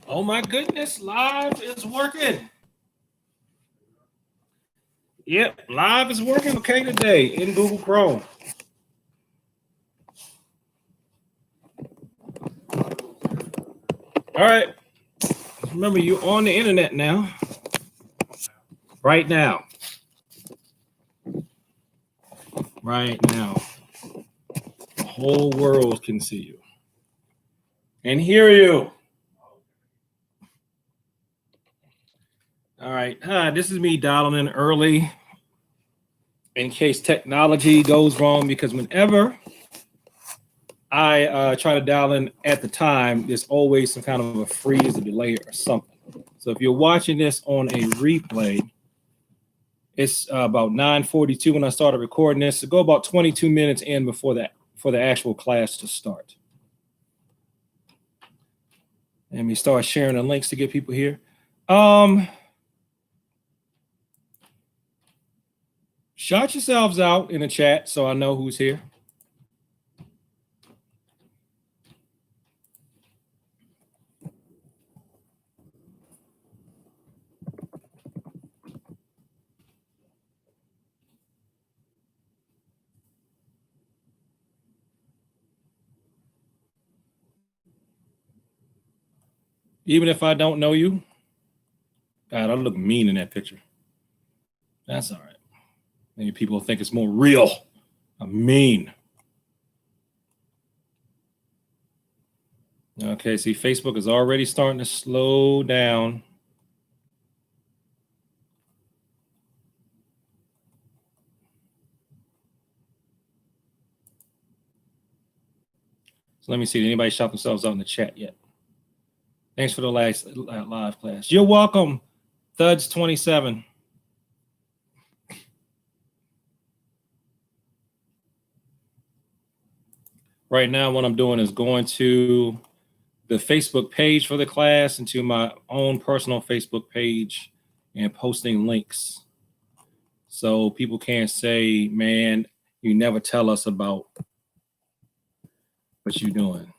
Oh my goodness, live is working. Yep, live is working okay today in Google Chrome. All right. Remember, you're on the internet now. Right now. Right now. The whole world can see you and hear you. All right. Hi, this is me dialing in early in case technology goes wrong, because whenever I try to dial in at the time, there's always some kind of a freeze, a delay, or something. So if you're watching this on a replay, it's about 9:42 when I started recording this. So go about 22 minutes in before that for the actual class to start. And we start sharing the links to get people here. Shout yourselves out in the chat so I know who's here. Even if I don't know you. God, I look mean in that picture. That's all right. Maybe people think it's more real. I'm mean. Okay, see, Facebook is already starting to slow down. So let me see. Did anybody shout themselves out in the chat yet? Thanks for the last live class. You're welcome, Thuds27. Right now, what I'm doing is going to the Facebook page for the class and to my own personal Facebook page and posting links. So people can't say, man, you never tell us about what you're doing.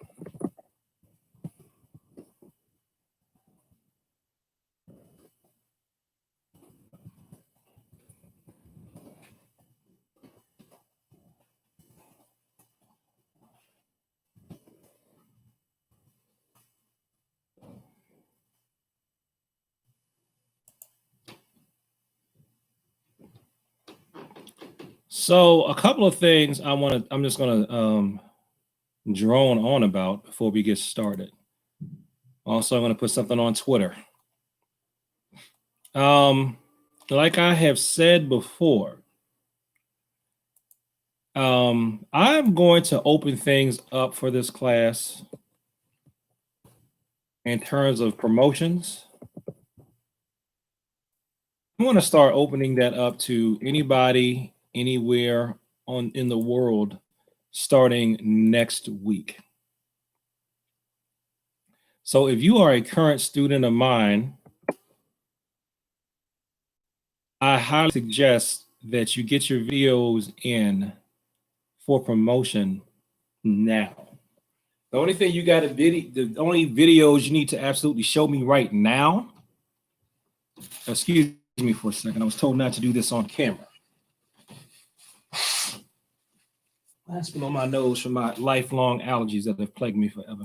So a couple of things I'm just gonna drone on about before we get started. Also, I'm gonna put something on Twitter. Like I have said before, I'm going to open things up for this class in terms of promotions. I'm going to start opening that up to anybody, anywhere in the world, starting next week. So if you are a current student of mine, I highly suggest that you get your videos in for promotion now. The only thing you got to the only videos you need to absolutely show me right now. Excuse me for a second. I was told not to do this on camera. That's been on my nose from my lifelong allergies that have plagued me forever.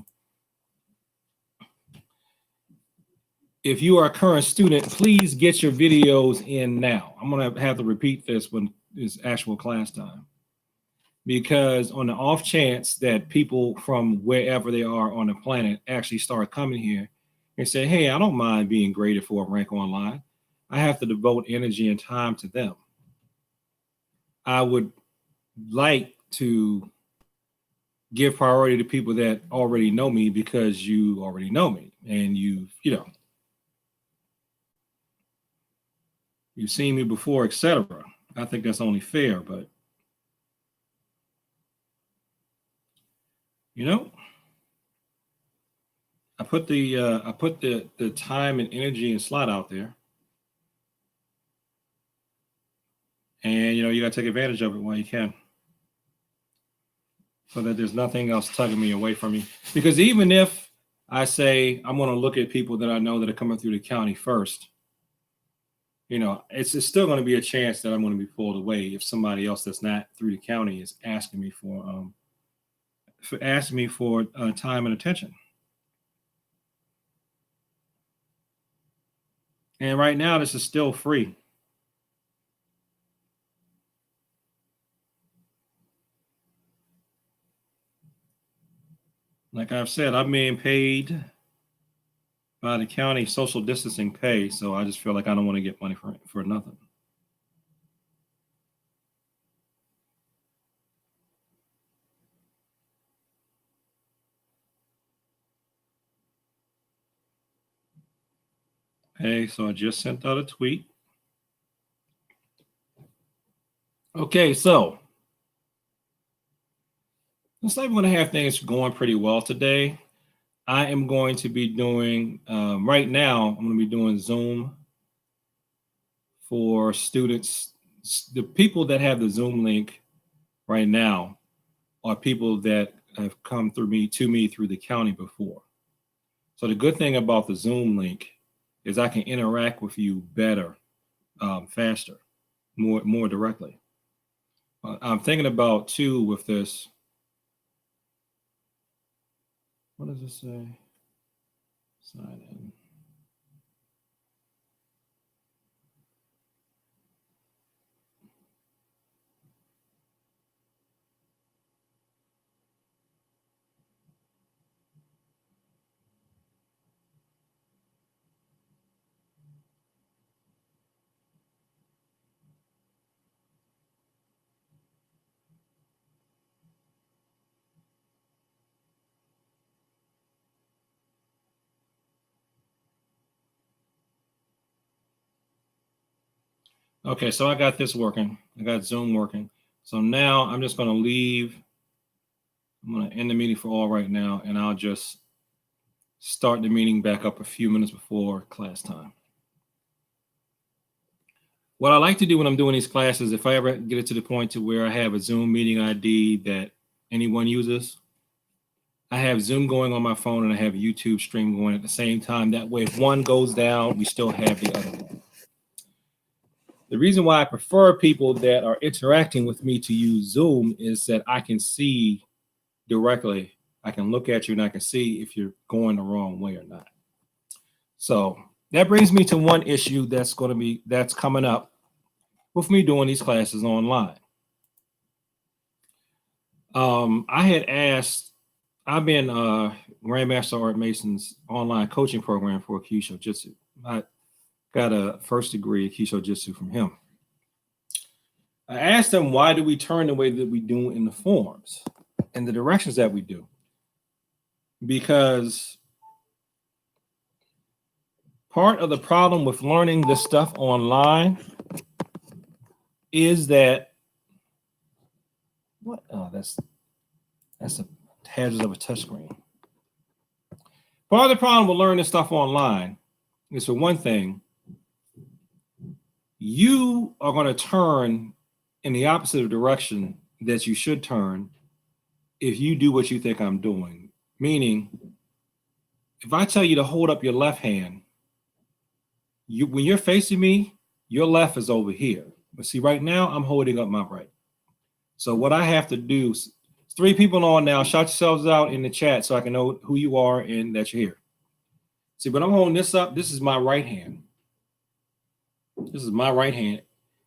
If you are a current student, please get your videos in now. I'm going to have to repeat this when it's actual class time. Because on the off chance that people from wherever they are on the planet actually start coming here and say, hey, I don't mind being graded for a rank online, I have to devote energy and time to them. I would like to give priority to people that already know me because you already know me and you've seen me before, etc. I think that's only fair, but I put the time and energy and slot out there. And you got to take advantage of it while you can, so that there's nothing else tugging me away from you. Because even if I say I'm going to look at people that I know that are coming through the county first. You know, it's still going to be a chance that I'm going to be pulled away if somebody else that's not through the county is asking me for time and attention. And right now, this is still free. Like I've said, I'm being paid by the county social distancing pay, so I just feel like I don't want to get money for nothing. Okay, so I just sent out a tweet. Okay, so looks like we're going to have things going pretty well today. I am going to be doing, right now, I'm going to be doing Zoom for students. The people that have the Zoom link right now are people that have come through me through the county before. So the good thing about the Zoom link is I can interact with you better, faster, more directly. I'm thinking about too with this. What does it say? Sign in. Okay, so I got this working. I got Zoom working. So now I'm just going to leave. I'm going to end the meeting for all right now, and I'll just start the meeting back up a few minutes before class time. What I like to do when I'm doing these classes, if I ever get it to the point to where I have a Zoom meeting ID that anyone uses, I have Zoom going on my phone and I have YouTube stream going at the same time. That way, if one goes down, we still have the other one. The reason why I prefer people that are interacting with me to use Zoom is that I can see directly. I can look at you and I can see if you're going the wrong way or not. So that brings me to one issue that's coming up with me doing these classes online. I had asked, I've been Grandmaster Art Mason's online coaching program for Kesa Jitsu. I got a first degree of Kesa Jitsu from him. I asked him, why do we turn the way that we do in the forms and the directions that we do? Because part of the problem with learning this stuff online is that that's the hazards of a touchscreen. Part of the problem with learning this stuff online is, for one thing, you are going to turn in the opposite direction that you should turn if you do what you think I'm doing. Meaning, if I tell you to hold up your left hand, when you're facing me, your left is over here. But see, right now, I'm holding up my right. So what I have to do, 3 people on now, shout yourselves out in the chat so I can know who you are and that you're here. See, when I'm holding this up, this is my right hand. This is my right hand.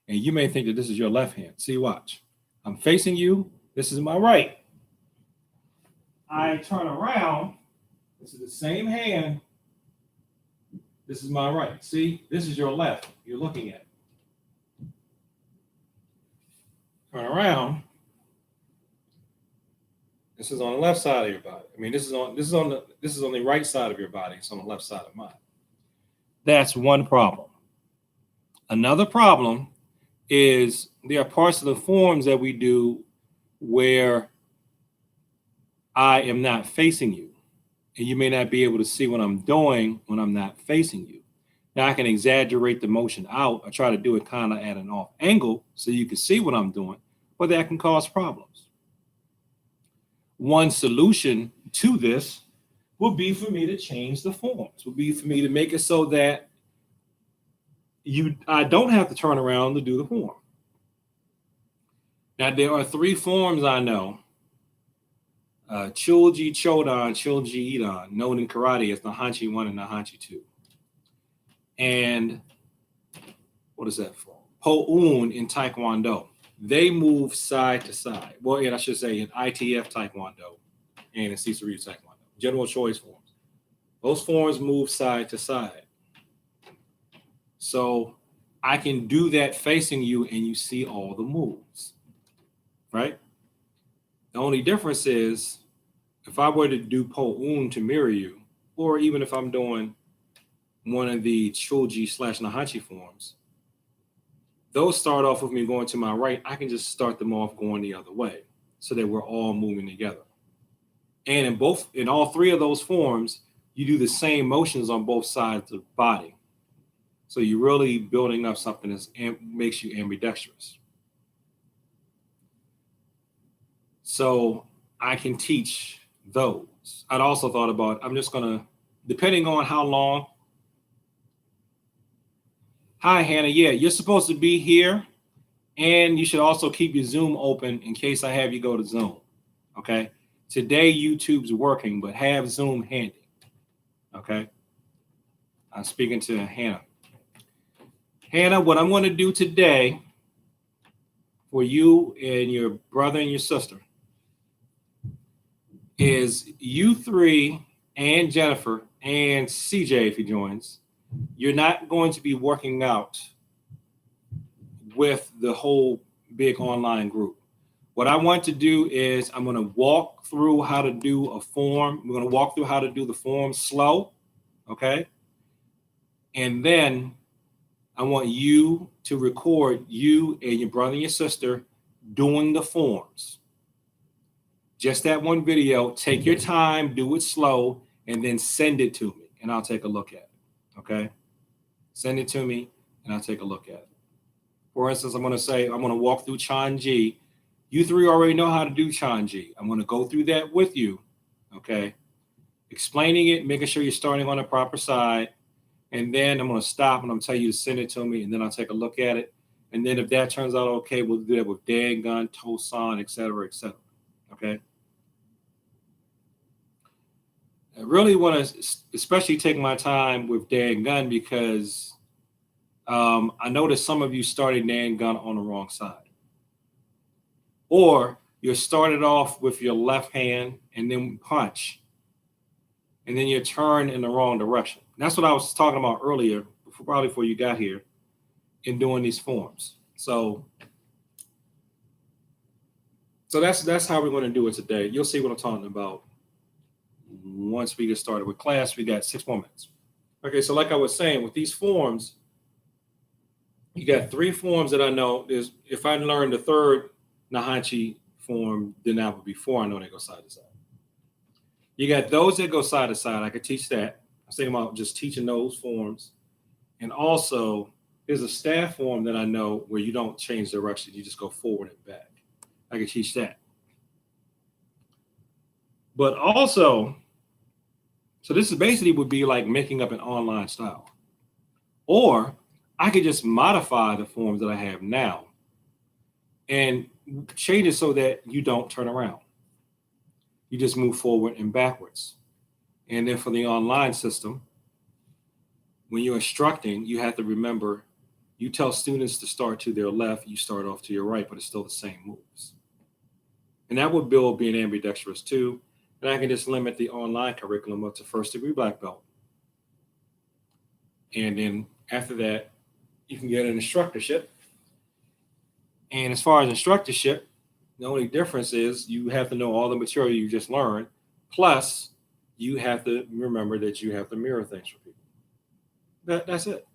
And you may think that this is your left hand. See, watch. I'm facing you. This is my right. I turn around. This is the same hand. This is my right. See, this is your left. You're looking at. Turn around. This is on the left side of your body. I mean, this is on the right side of your body. It's on the left side of mine. That's one problem. Another problem is there are parts of the forms that we do where I am not facing you, and you may not be able to see what I'm doing when I'm not facing you. Now I can exaggerate the motion out. I try to do it kind of at an off angle so you can see what I'm doing, but that can cause problems. One solution to this would be for me to change the forms, would be for me to make it so that I don't have to turn around to do the form. Now, there are 3 forms I know. Chunji, Chodan, Chunji, Idan, known in karate as Nahanchi 1 and Nahanchi 2. And what is that for? Po-un in Taekwondo. They move side to side. Well, and I should say in ITF Taekwondo and in Caesarea Taekwondo. General choice forms. Those forms move side to side. So I can do that facing you and you see all the moves, right? The only difference is if I were to do Po-un to mirror you, or even if I'm doing one of the Chunji / Nahanchi forms, those start off with me going to my right. I can just start them off going the other way so that we're all moving together. And in all 3 of those forms, you do the same motions on both sides of the body. So you're really building up something that makes you ambidextrous. So I can teach those. I'd also thought about, I'm just going to, depending on how long. Hi, Hannah. Yeah, you're supposed to be here. And you should also keep your Zoom open in case I have you go to Zoom. Okay. Today, YouTube's working, but have Zoom handy. Okay. I'm speaking to Hannah. Hannah, what I'm going to do today for you and your brother and your sister is you 3 and Jennifer and CJ, if he joins, you're not going to be working out with the whole big online group. What I want to do is I'm going to walk through how to do a form. We're going to walk through how to do the form slow, okay? And then I want you to record you and your brother and your sister doing the forms. Just that one video. Take your time, do it slow, and then send it to me, and I'll take a look at it, okay? Send it to me, and I'll take a look at it. For instance, I'm going to walk through Chunji. You 3 already know how to do Chunji. I'm going to go through that with you, okay? Explaining it, making sure you're starting on the proper side. And then I'm going to stop and I'm going to tell you to send it to me. And then I'll take a look at it. And then if that turns out okay, we'll do that with Dagon, Tosan, et cetera, okay? I really want to especially take my time with Dagon because I noticed some of you started Dagon on the wrong side. Or you started off with your left hand and then punch. And then you turn in the wrong direction. That's what I was talking about earlier, probably before you got here, in doing these forms. So that's how we're going to do it today. You'll see what I'm talking about once we get started with class. We got 6 more minutes. Okay, so like I was saying, with these forms, you got 3 forms that I know. If I learned the 3rd Nahanchi form, then that would be 4. I know they go side to side. You got those that go side to side. I could teach that. I was thinking about just teaching those forms. And also, there's a staff form that I know where you don't change direction. You just go forward and back. I could teach that. But also, so this is basically would be like making up an online style. Or I could just modify the forms that I have now and change it so that you don't turn around. You just move forward and backwards. And then for the online system, when you're instructing, you have to remember, you tell students to start to their left, you start off to your right, but it's still the same moves. And that would build being ambidextrous too. And I can just limit the online curriculum up to 1st degree black belt. And then after that, you can get an instructorship. And as far as instructorship, the only difference is you have to know all the material you just learned, plus you have to remember that you have to mirror things for people. That's it.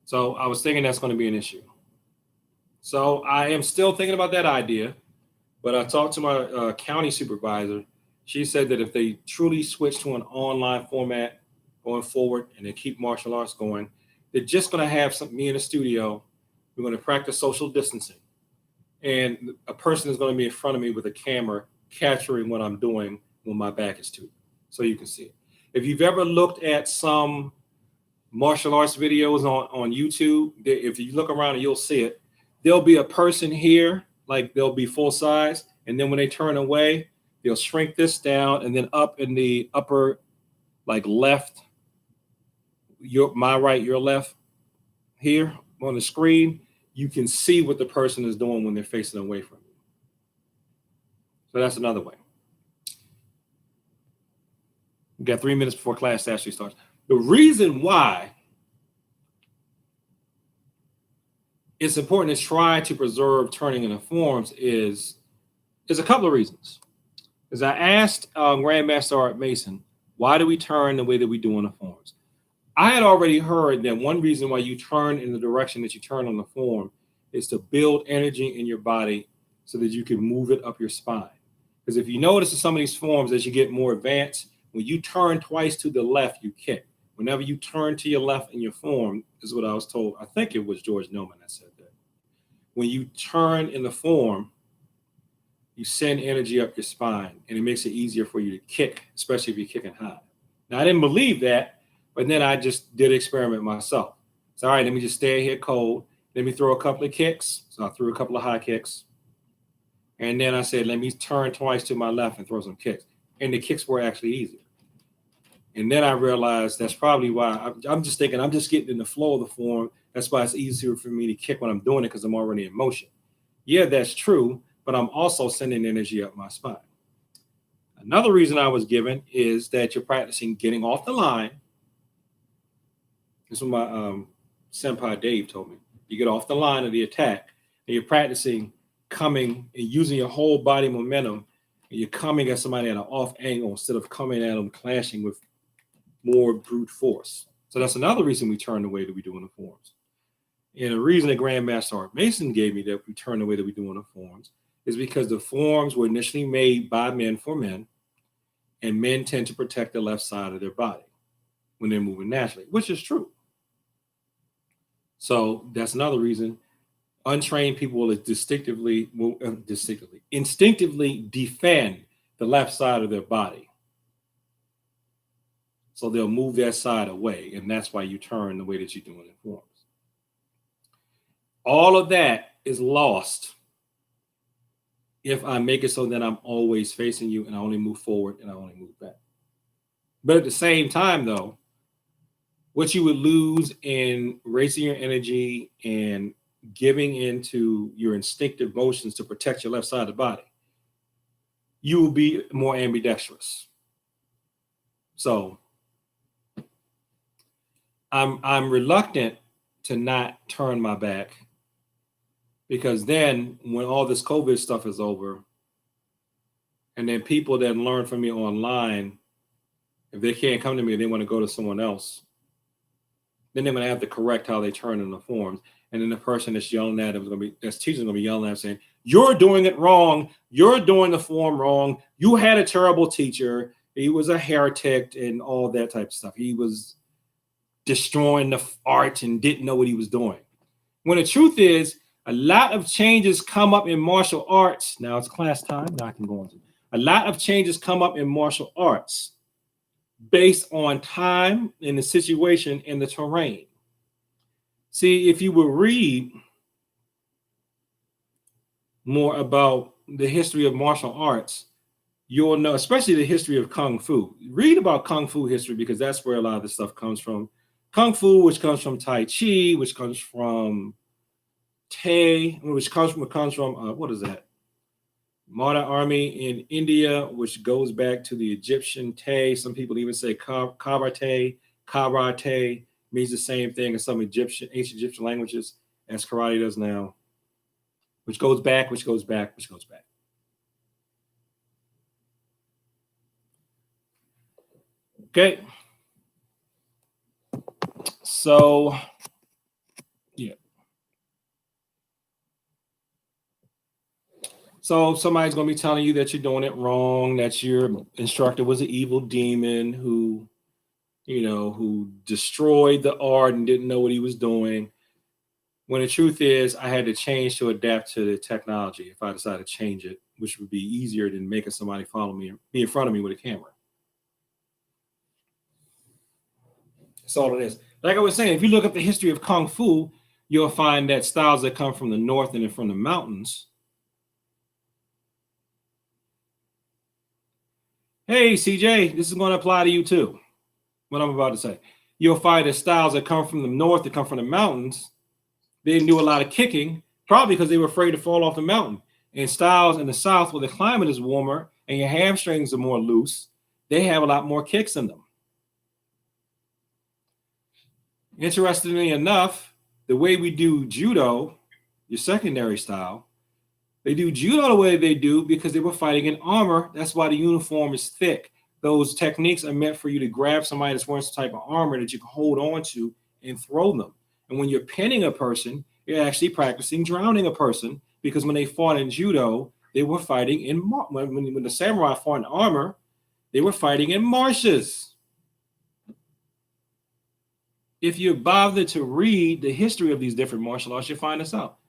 So I was thinking that's going to be an issue. So I am still thinking about that idea, but I talked to my county supervisor. She said that if they truly switch to an online format going forward and they keep martial arts going, they're just going to have me in the studio. We're going to practice social distancing. And a person is going to be in front of me with a camera capturing what I'm doing when my back is to you, so you can see it. If you've ever looked at some martial arts videos on YouTube, if you look around and you'll see it, there'll be a person here, like they'll be full size, and then when they turn away, they'll shrink this down, and then up in the upper, like left, my right, your left, here on the screen, you can see what the person is doing when they're facing away from you. So that's another way. We got 3 minutes before class actually starts. The reason why it's important to try to preserve turning in the forms is a couple of reasons. As I asked Grandmaster Art Mason, why do we turn the way that we do on the forms? I had already heard that one reason why you turn in the direction that you turn on the form is to build energy in your body so that you can move it up your spine. Because if you notice in some of these forms, as you get more advanced, when you turn twice to the left, you kick. Whenever you turn to your left in your form, is what I was told. I think it was George Neumann that said that. When you turn in the form, you send energy up your spine, and it makes it easier for you to kick, especially if you're kicking high. Now, I didn't believe that, but then I just did an experiment myself. So, all right, let me just stay here cold. Let me throw a couple of kicks. So I threw a couple of high kicks. And then I said, let me turn twice to my left and throw some kicks. And the kicks were actually easier. And then I realized that's probably why I'm just thinking I'm just getting in the flow of the form. That's why it's easier for me to kick when I'm doing it, because I'm already in motion. Yeah, that's true, but I'm also sending energy up my spine. Another reason I was given is that you're practicing getting off the line. This is what my senpai Dave told me. You get off the line of the attack, and you're practicing coming and using your whole body momentum, and you're coming at somebody at an off angle instead of coming at them clashing with more brute force. So that's another reason we turn the way that we do in the forms. And the reason that Grandmaster Art Mason gave me that we turn the way that we do in the forms is because the forms were initially made by men for men, and men tend to protect the left side of their body when they're moving naturally, which is true. So that's another reason untrained people will instinctively defend the left side of their body. So they'll move that side away, and that's why you turn the way that you're doing in forms. All of that is lost if I make it so that I'm always facing you and I only move forward and I only move back. But at the same time, though, what you would lose in racing your energy and giving into your instinctive motions to protect your left side of the body, you will be more ambidextrous. So I'm reluctant to not turn my back, because then when all this COVID stuff is over, and then people that learn from me online, if they can't come to me, they want to go to someone else, then they're going to have to correct how they turn in the forms. And then the person that's yelling at them is going to be, that's teaching, going to be yelling at them saying, you're doing it wrong. You're doing the form wrong. You had a terrible teacher. He was a heretic and all that type of stuff. He was destroying the art and didn't know what he was doing. When the truth is, a lot of changes come up in martial arts. Now it's class time. Now I can go on. A lot of changes come up in martial arts based on time and the situation and the terrain. See, if you will read more about the history of martial arts, you'll know, especially the history of Kung Fu. Read about Kung Fu history, because that's where a lot of this stuff comes from. Kung Fu, which comes from Tai Chi, which comes from Tay, which comes from what is that? Modern Army in India, which goes back to the Egyptian Tay. Some people even say karate means the same thing in some ancient Egyptian languages as karate does now, which goes back. Okay. So, yeah. So somebody's going to be telling you that you're doing it wrong, that your instructor was an evil demon who destroyed the art and didn't know what he was doing. When the truth is, I had to change to adapt to the technology if I decided to change it which would be easier than making somebody follow me, be in front of me with a camera. That's all it is. Like I was saying, if you look up the history of Kung Fu, you'll find that styles that come from the north and from the mountains. Hey, CJ, this is going to apply to you too. What I'm about to say. You'll find that styles that come from the north, that come from the mountains, they didn't do a lot of kicking, probably because they were afraid to fall off the mountain. And styles in the south, where the climate is warmer and your hamstrings are more loose, they have a lot more kicks in them. Interestingly enough, the way we do judo, your secondary style, they do judo the way they do because they were fighting in armor. That's why the uniform is thick. Those techniques are meant for you to grab somebody that's wearing some type of armor that you can hold on to and throw them. And when you're pinning a person, you're actually practicing drowning a person, because when they fought in judo, they were fighting in when the samurai fought in armor, they were fighting in marshes. If you bother to read the history of these different martial arts, you'll find this out.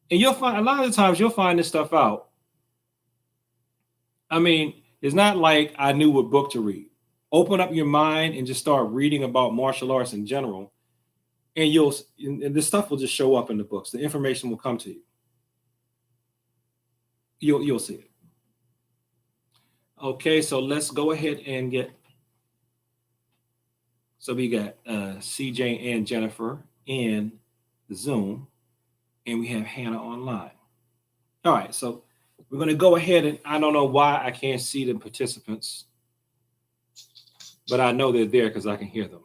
And you'll find a lot of the times you'll find this stuff out. I mean, it's not like I knew what book to read. Open up your mind and just start reading about martial arts in general, and this stuff will just show up in the books. The information will come to you. You'll see it. Okay, so let's go ahead and get. So we got CJ and Jennifer in the Zoom, and we have Hannah online. All right, so we're going to go ahead, and I don't know why I can't see the participants, but I know they're there because I can hear them.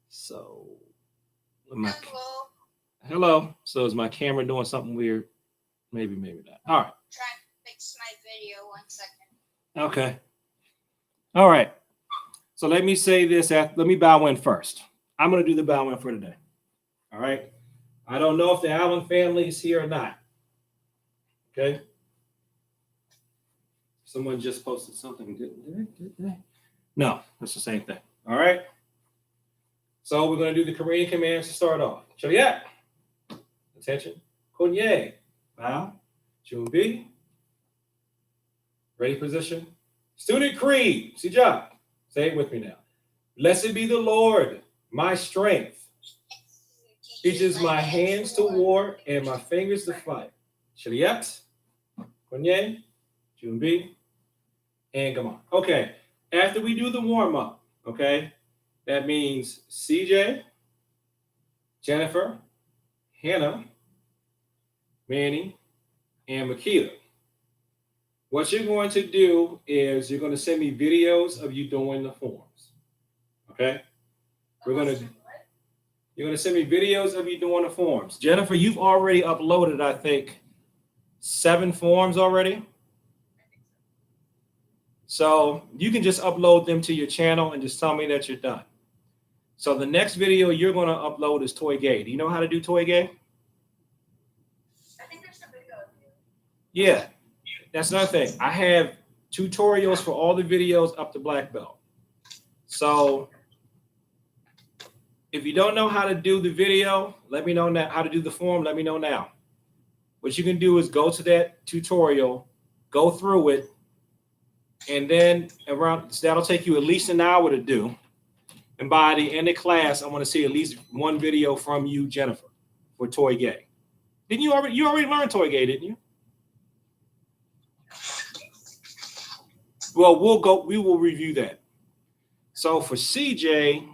So, hello. So is my camera doing something weird? Maybe not. All right. Try and fix my video 1 second. Okay. All right. So let me say this. Let me bow in first. I'm going to do the bow in for today. All right. I don't know if the Allen family is here or not. Okay. Someone just posted something. Did they? No, that's the same thing. All right. So we're going to do the Korean commands to start off. Chariat. Attention. Konye. Bow. Chunji. Ready position. Student creed. Sija. Say it with me now. Blessed be the Lord, my strength. Teaches my hands to war and my fingers to fight. Chariat. Konye. Chunji. And come on. Okay. After we do the warm-up, okay, that means CJ, Jennifer, Hannah, Manny, and Makita. What you're going to do is you're going to send me videos of you doing the forms. Okay? You're going to send me videos of you doing the forms. Jennifer, you've already uploaded, I think, 7 forms already. So you can just upload them to your channel and just tell me that you're done. So the next video you're going to upload is Toy Gay. Do you know how to do Toy Gay? I think there's a video of you. Yeah, that's another thing. I have tutorials for all the videos up to black belt. So if you don't know how to do the video, let me know now. How to do the form, let me know now. What you can do is go to that tutorial, go through it, and then that'll take you at least an hour to do. And by the end of class, I want to see at least one video from you, Jennifer, for Toy Gay. You already learned Toy Gay, didn't you? Well, we will review that. So for CJ,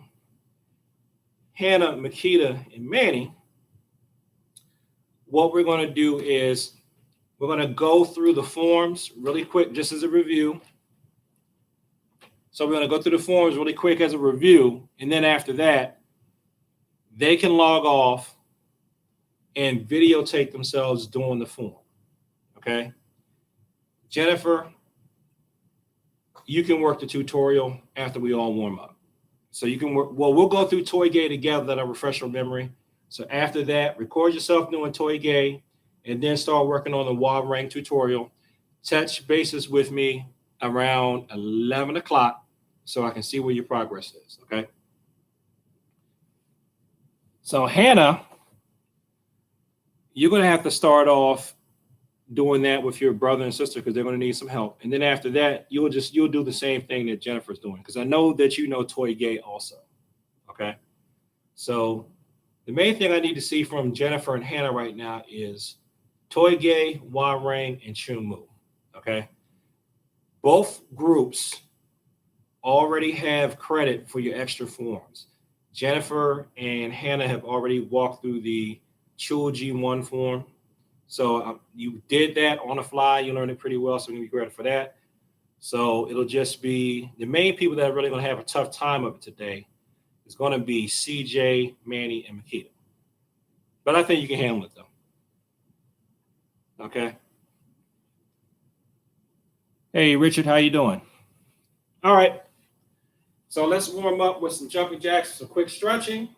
Hannah, Makita, and Manny, what we're going to do is we're going to go through the forms really quick, just as a review. So we're going to go through the forms really quick as a review. And then after that, they can log off and videotape themselves doing the form. Okay? Jennifer, you can work the tutorial after we all warm up. So you can work, well, we'll go through Toy Gay together, that'll refresh your memory. So after that, record yourself doing Toy Gay and then start working on the Wall Ring tutorial. Touch bases with me around 11 o'clock so I can see where your progress is, okay? So Hannah, you're going to have to start off doing that with your brother and sister because they're going to need some help. And then after that, you'll do the same thing that Jennifer's doing because I know that you know Toy Gay also. Okay. So the main thing I need to see from Jennifer and Hannah right now is Toy Gay, Warang, and Chunmu. Okay. Both groups already have credit for your extra forms. Jennifer and Hannah have already walked through the Chunji 1 form. So you did that on the fly. You learned it pretty well, so you need credit for that. So it'll just be the main people that are really going to have a tough time of it today is going to be CJ, Manny, and Makita. But I think you can handle it, though. Okay. Hey, Richard, how you doing? All right. So let's warm up with some jumping jacks, some quick stretching.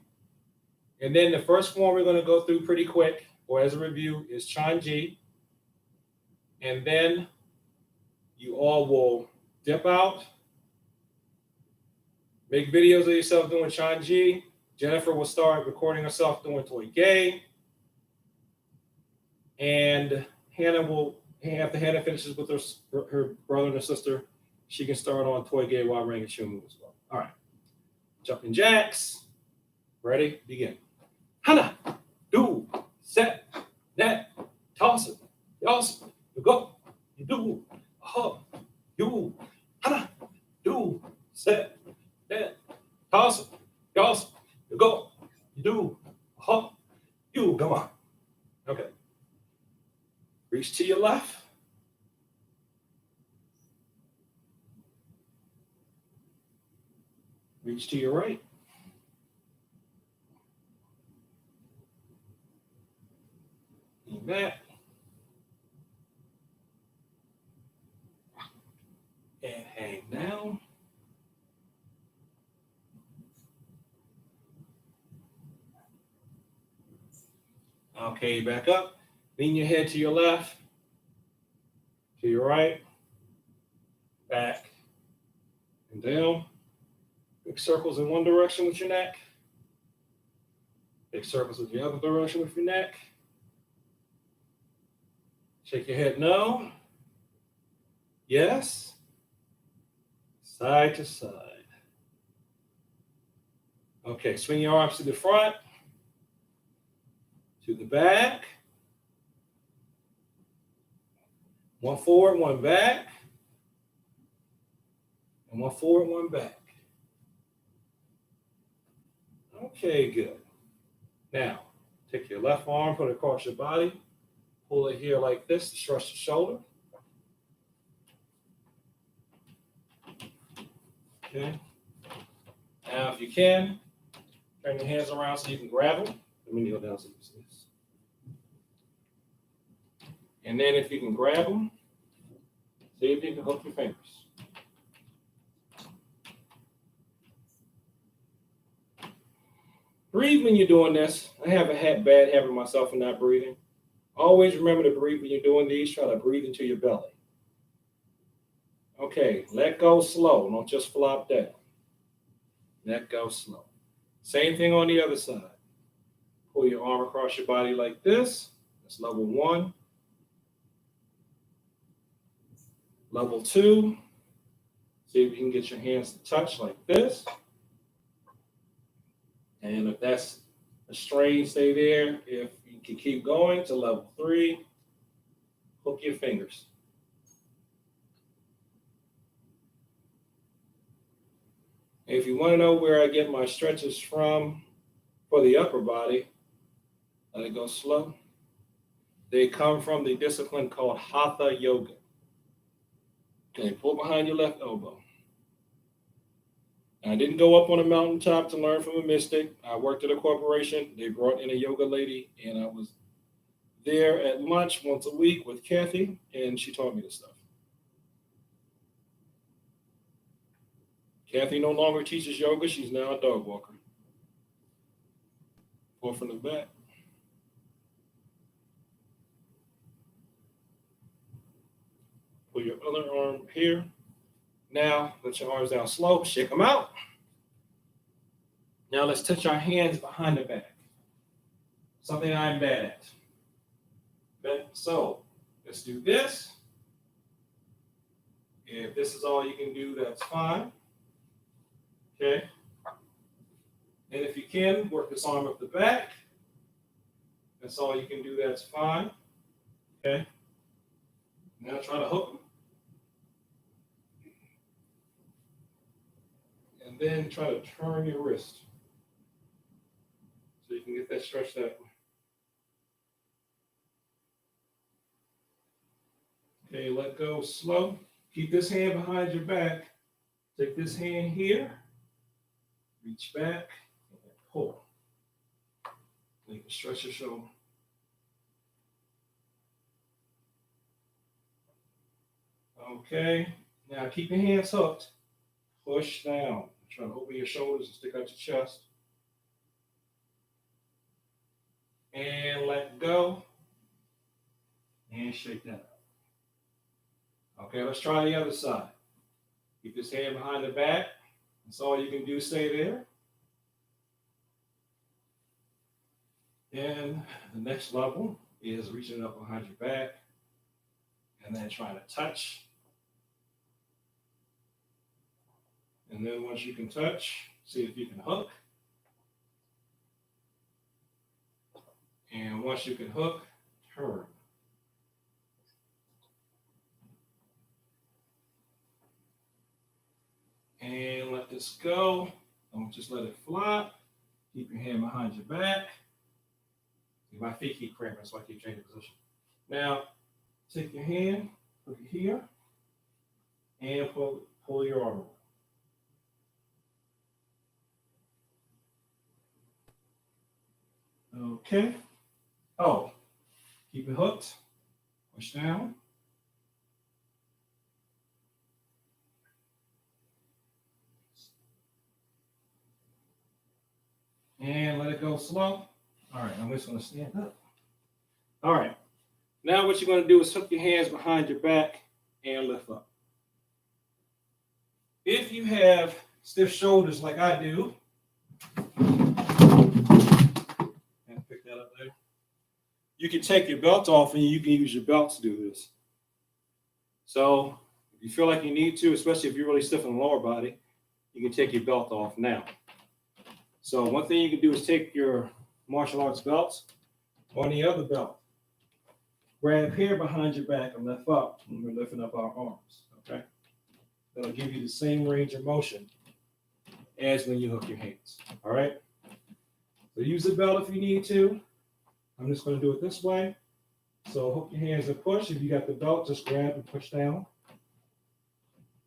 And then the first form we're going to go through pretty quick, or as a review, is Chunji. And then you all will dip out, make videos of yourself doing Chunji. Jennifer will start recording herself doing Toy Gay. And Hannah will, after Hannah finishes with her brother and her sister, she can start on Toy Gay, Warang, and Chunmu as well. All right. Jumping jacks. Ready? Begin. Hannah, do, set, net, toss it, toss it, you go, you do, you, Hannah, do, set, net, toss it, you go, you do, you, come on. Okay. Reach to your left. Reach to your right. Lean back. And hang down. Okay, back up. Lean your head to your left, to your right, back, and down. Big circles in one direction with your neck. Big circles in the other direction with your neck. Shake your head no. Yes. Side to side. Okay, swing your arms to the front, to the back. One forward, one back. And one forward, one back. Okay, good. Now, take your left arm, put it across your body. Pull it here like this to stretch the shoulder. Okay. Now, if you can, turn your hands around so you can grab them. Let me kneel down so you can see this. And then if you can grab them, see if you can hook your fingers. Breathe when you're doing this. I have a bad habit myself of not breathing. Always remember to breathe when you're doing these. Try to breathe into your belly. Okay, let go slow. Don't just flop down. Let go slow. Same thing on the other side. Pull your arm across your body like this. That's level 1. Level 2. See if you can get your hands to touch like this. And if that's a strain, stay there. If you can keep going to level 3, hook your fingers. And if you want to know where I get my stretches from for the upper body, let it go slow. They come from the discipline called Hatha Yoga. Okay, pull behind your left elbow. I didn't go up on a mountaintop to learn from a mystic. I worked at a corporation. They brought in a yoga lady, and I was there at lunch once a week with Kathy, and she taught me this stuff. Kathy no longer teaches yoga. She's now a dog walker. Pull from the back. Pull your other arm here. Now, let your arms down slow. Shake them out. Now, let's touch our hands behind the back. Something I'm bad at. So let's do this. If this is all you can do, that's fine. Okay. And if you can, work this arm up the back. That's all you can do, that's fine. Okay. Now try to hook them. And then try to turn your wrist so you can get that stretched out. Okay, let go slow. Keep this hand behind your back. Take this hand here, reach back, and pull. You can stretch your shoulder. Okay, now keep your hands hooked. Push down. Try to open your shoulders and stick out your chest. And let go. And shake that out. Okay, let's try the other side. Keep this hand behind the back. That's all you can do, stay there. And the next level is reaching up behind your back and then trying to touch. And then once you can touch, see if you can hook. And once you can hook, turn. And let this go. Don't just let it flop. Keep your hand behind your back. My feet keep cramping, so I keep changing position. Now, take your hand, put it here, and pull your arm over. Okay. Oh, keep it hooked. Push down. And let it go slow. All right, I'm just going to stand up. All right. Now what you're going to do is hook your hands behind your back and lift up. If you have stiff shoulders like I do, and pick that up there, you can take your belt off and you can use your belt to do this. So if you feel like you need to, especially if you're really stiff in the lower body, you can take your belt off now. So one thing you can do is take your martial arts belts on the other belt. Grab here behind your back and lift up when we're lifting up our arms, okay? That'll give you the same range of motion as when you hook your hands, all right? So use the belt if you need to. I'm just going to do it this way. So hook your hands and push. If you got the belt, just grab and push down.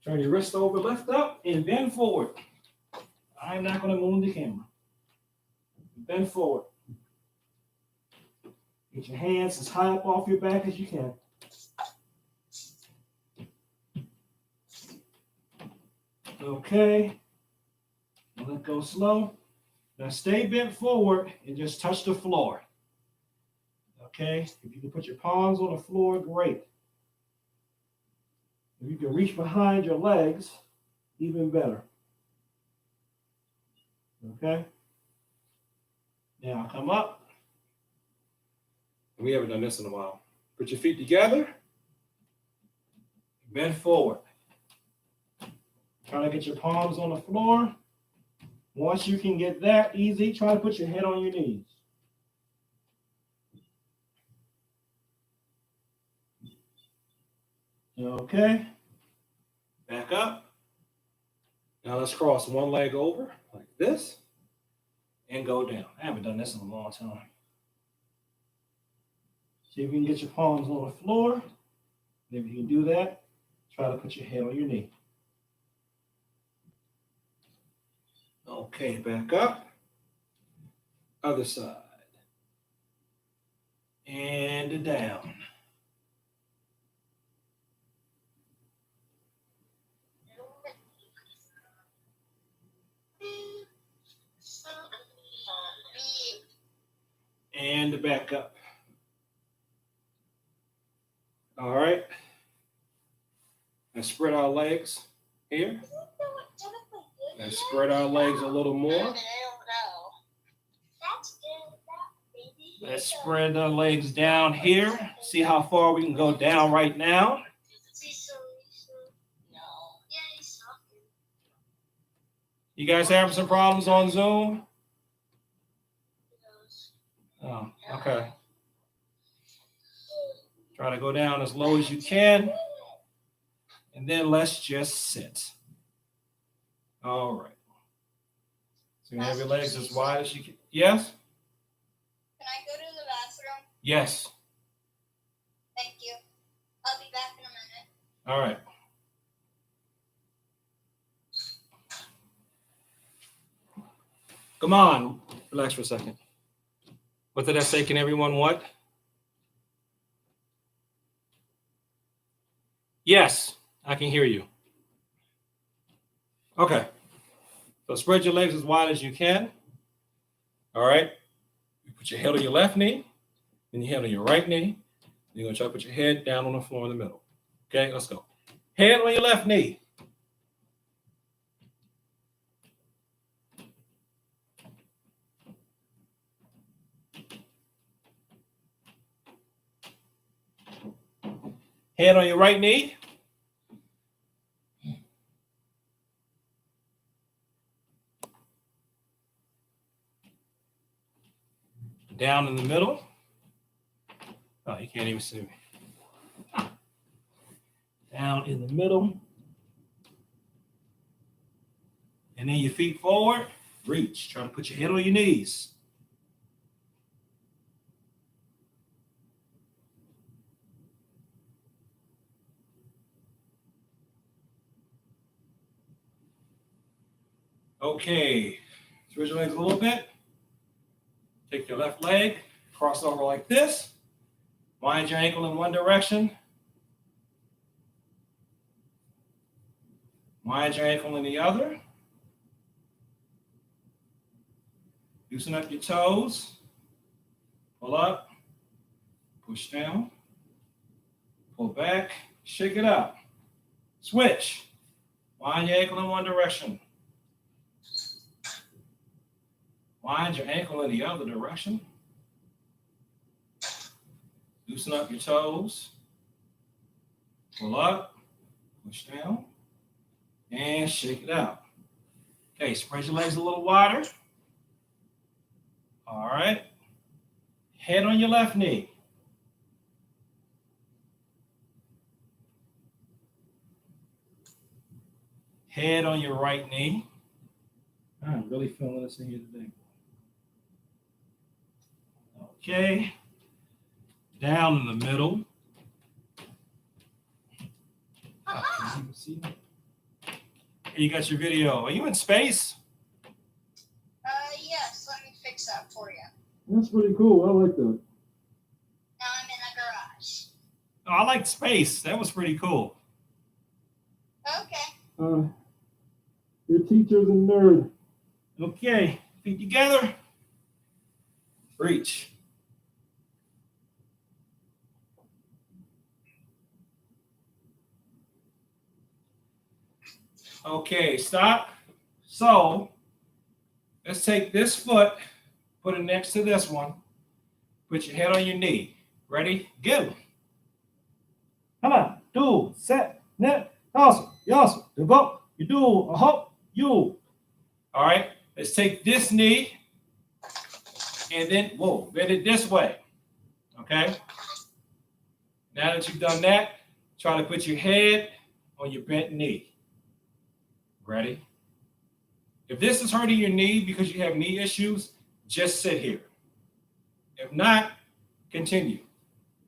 Turn your wrist over, lift up, and bend forward. I'm not going to move the camera. Bend forward. Get your hands as high up off your back as you can. Okay. Let go slow. Now stay bent forward and just touch the floor. Okay. If you can put your palms on the floor, great. If you can reach behind your legs, even better. Okay. Now come up. We haven't done this in a while. Put your feet together. Bend forward. Try to get your palms on the floor. Once you can get that easy, try to put your head on your knees. Okay. Back up. Now let's cross one leg over like this and go down. I haven't done this in a long time. See if you can get your palms on the floor. If you can do that, try to put your head on your knee. Okay, back up. Other side. And down. And back up. All right. And spread our legs here. And spread our legs a little more. Let's spread the legs down here. See how far we can go down right now. You guys having some problems on Zoom? Oh, okay. Try to go down as low as you can. And then let's just sit. All right. So you have your legs as wide as you can. Yes? Can I go to the bathroom? Yes. Thank you. I'll be back in a minute. All right. Come on. Relax for a second. What did I say? Can everyone what? Yes, I can hear you. Okay. So spread your legs as wide as you can. All right. You put your head on your left knee, then your head on your right knee. You're going to try to put your head down on the floor in the middle. Okay, let's go. Head on your left knee. Head on your right knee. Down in the middle. Oh, you can't even see me. Down in the middle. And then your feet forward. Reach. Try to put your head on your knees. Okay. Switch your legs a little bit. Take your left leg, cross over like this. Wind your ankle in one direction. Wind your ankle in the other. Loosen up your toes. Pull up. Push down. Pull back. Shake it out. Switch. Wind your ankle in one direction. Wind your ankle in the other direction. Loosen up your toes. Pull up. Push down. And shake it out. Okay, spread your legs a little wider. All right. Head on your left knee. Head on your right knee. I'm really feeling this in here today. Okay. Down in the middle. Can you see that? You got your video. Are you in space? Yes, let me fix that for you. That's pretty cool. I like that. Now I'm in a garage. Oh, I like space. That was pretty cool. Okay. Your teacher's a nerd. Okay. Feet together. Reach. Okay, stop. So let's take this foot, put it next to this one. Put your head on your knee. Ready? Go. Come on. Do, set, net, awesome, awesome. You go. You do, a hop, you. All right. Let's take this knee and then, whoa, bend it this way. Okay. Now that you've done that, try to put your head on your bent knee. Ready? If this is hurting your knee because you have knee issues, just sit here. If not, continue.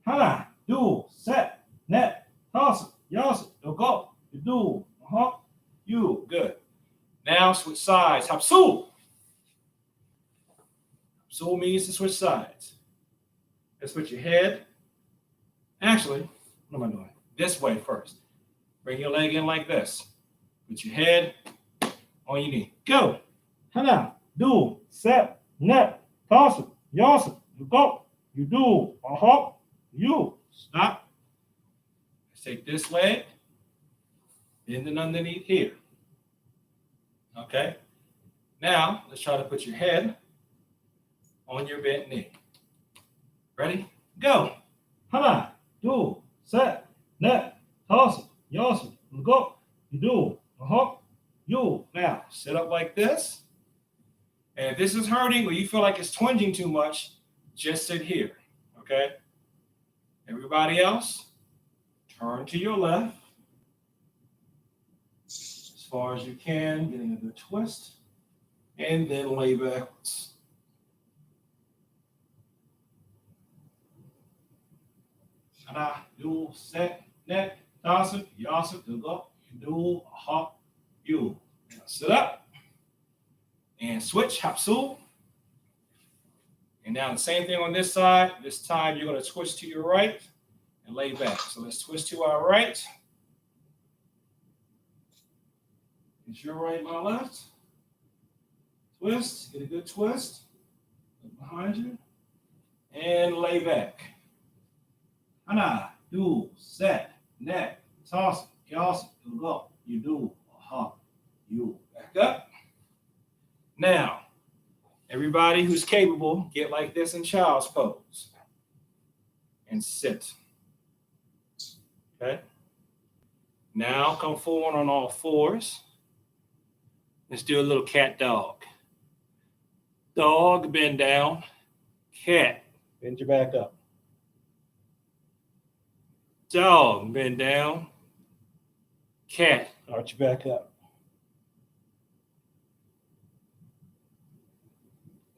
Hana, do, set, net, toss, yos, go, you do, hop, you. Good. Now switch sides. Hapsu. Hapsu means to switch sides. Let's put your head. Actually, what am I doing? This way first. Bring your leg in like this. Put your head on your knee. Go. Hana, do, set, net, toss, yos, you go, you do, hop, you. Stop. Let's take this leg, bend it underneath here. Okay. Now, let's try to put your head on your bent knee. Ready? Go. Hana, do, set, net, toss, yos, go, you do, hop, you. Now, sit up like this. And if this is hurting or you feel like it's twinging too much, just sit here, okay? Everybody else, turn to your left as far as you can, getting a good twist, and then lay backwards. Shana, do, set, net, toss it, yos, go, you do, hop, you. Now sit up and switch, hapsu. And now the same thing on this side. This time you're going to twist to your right and lay back. So let's twist to our right. It's your right, my left. Twist, get a good twist. Look behind you. And lay back. Hana, do, set, net, toss, yos, go, you do, hop, you. Back up. Now, everybody who's capable, get like this in child's pose. And sit. Okay? Now come forward on all fours. Let's do a little cat dog. Dog, bend down. Cat, bend your back up. Dog, bend down. Cat, arch your back up.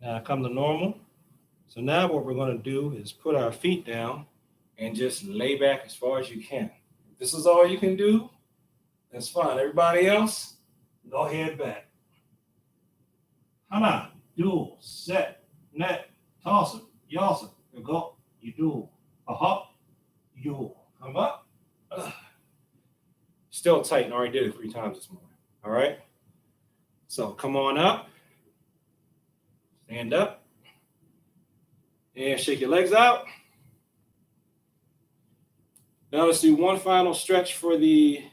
Now come to normal. So now what we're going to do is put our feet down and just lay back as far as you can. If this is all you can do, that's fine. Everybody else, go ahead back. Hana, do, set, net, toss it, yos it, go, you do, a hop, you. Come up. Still tight, and already did it 3 times this morning. All right? So come on up. Stand up. And shake your legs out. Now let's do one final stretch for the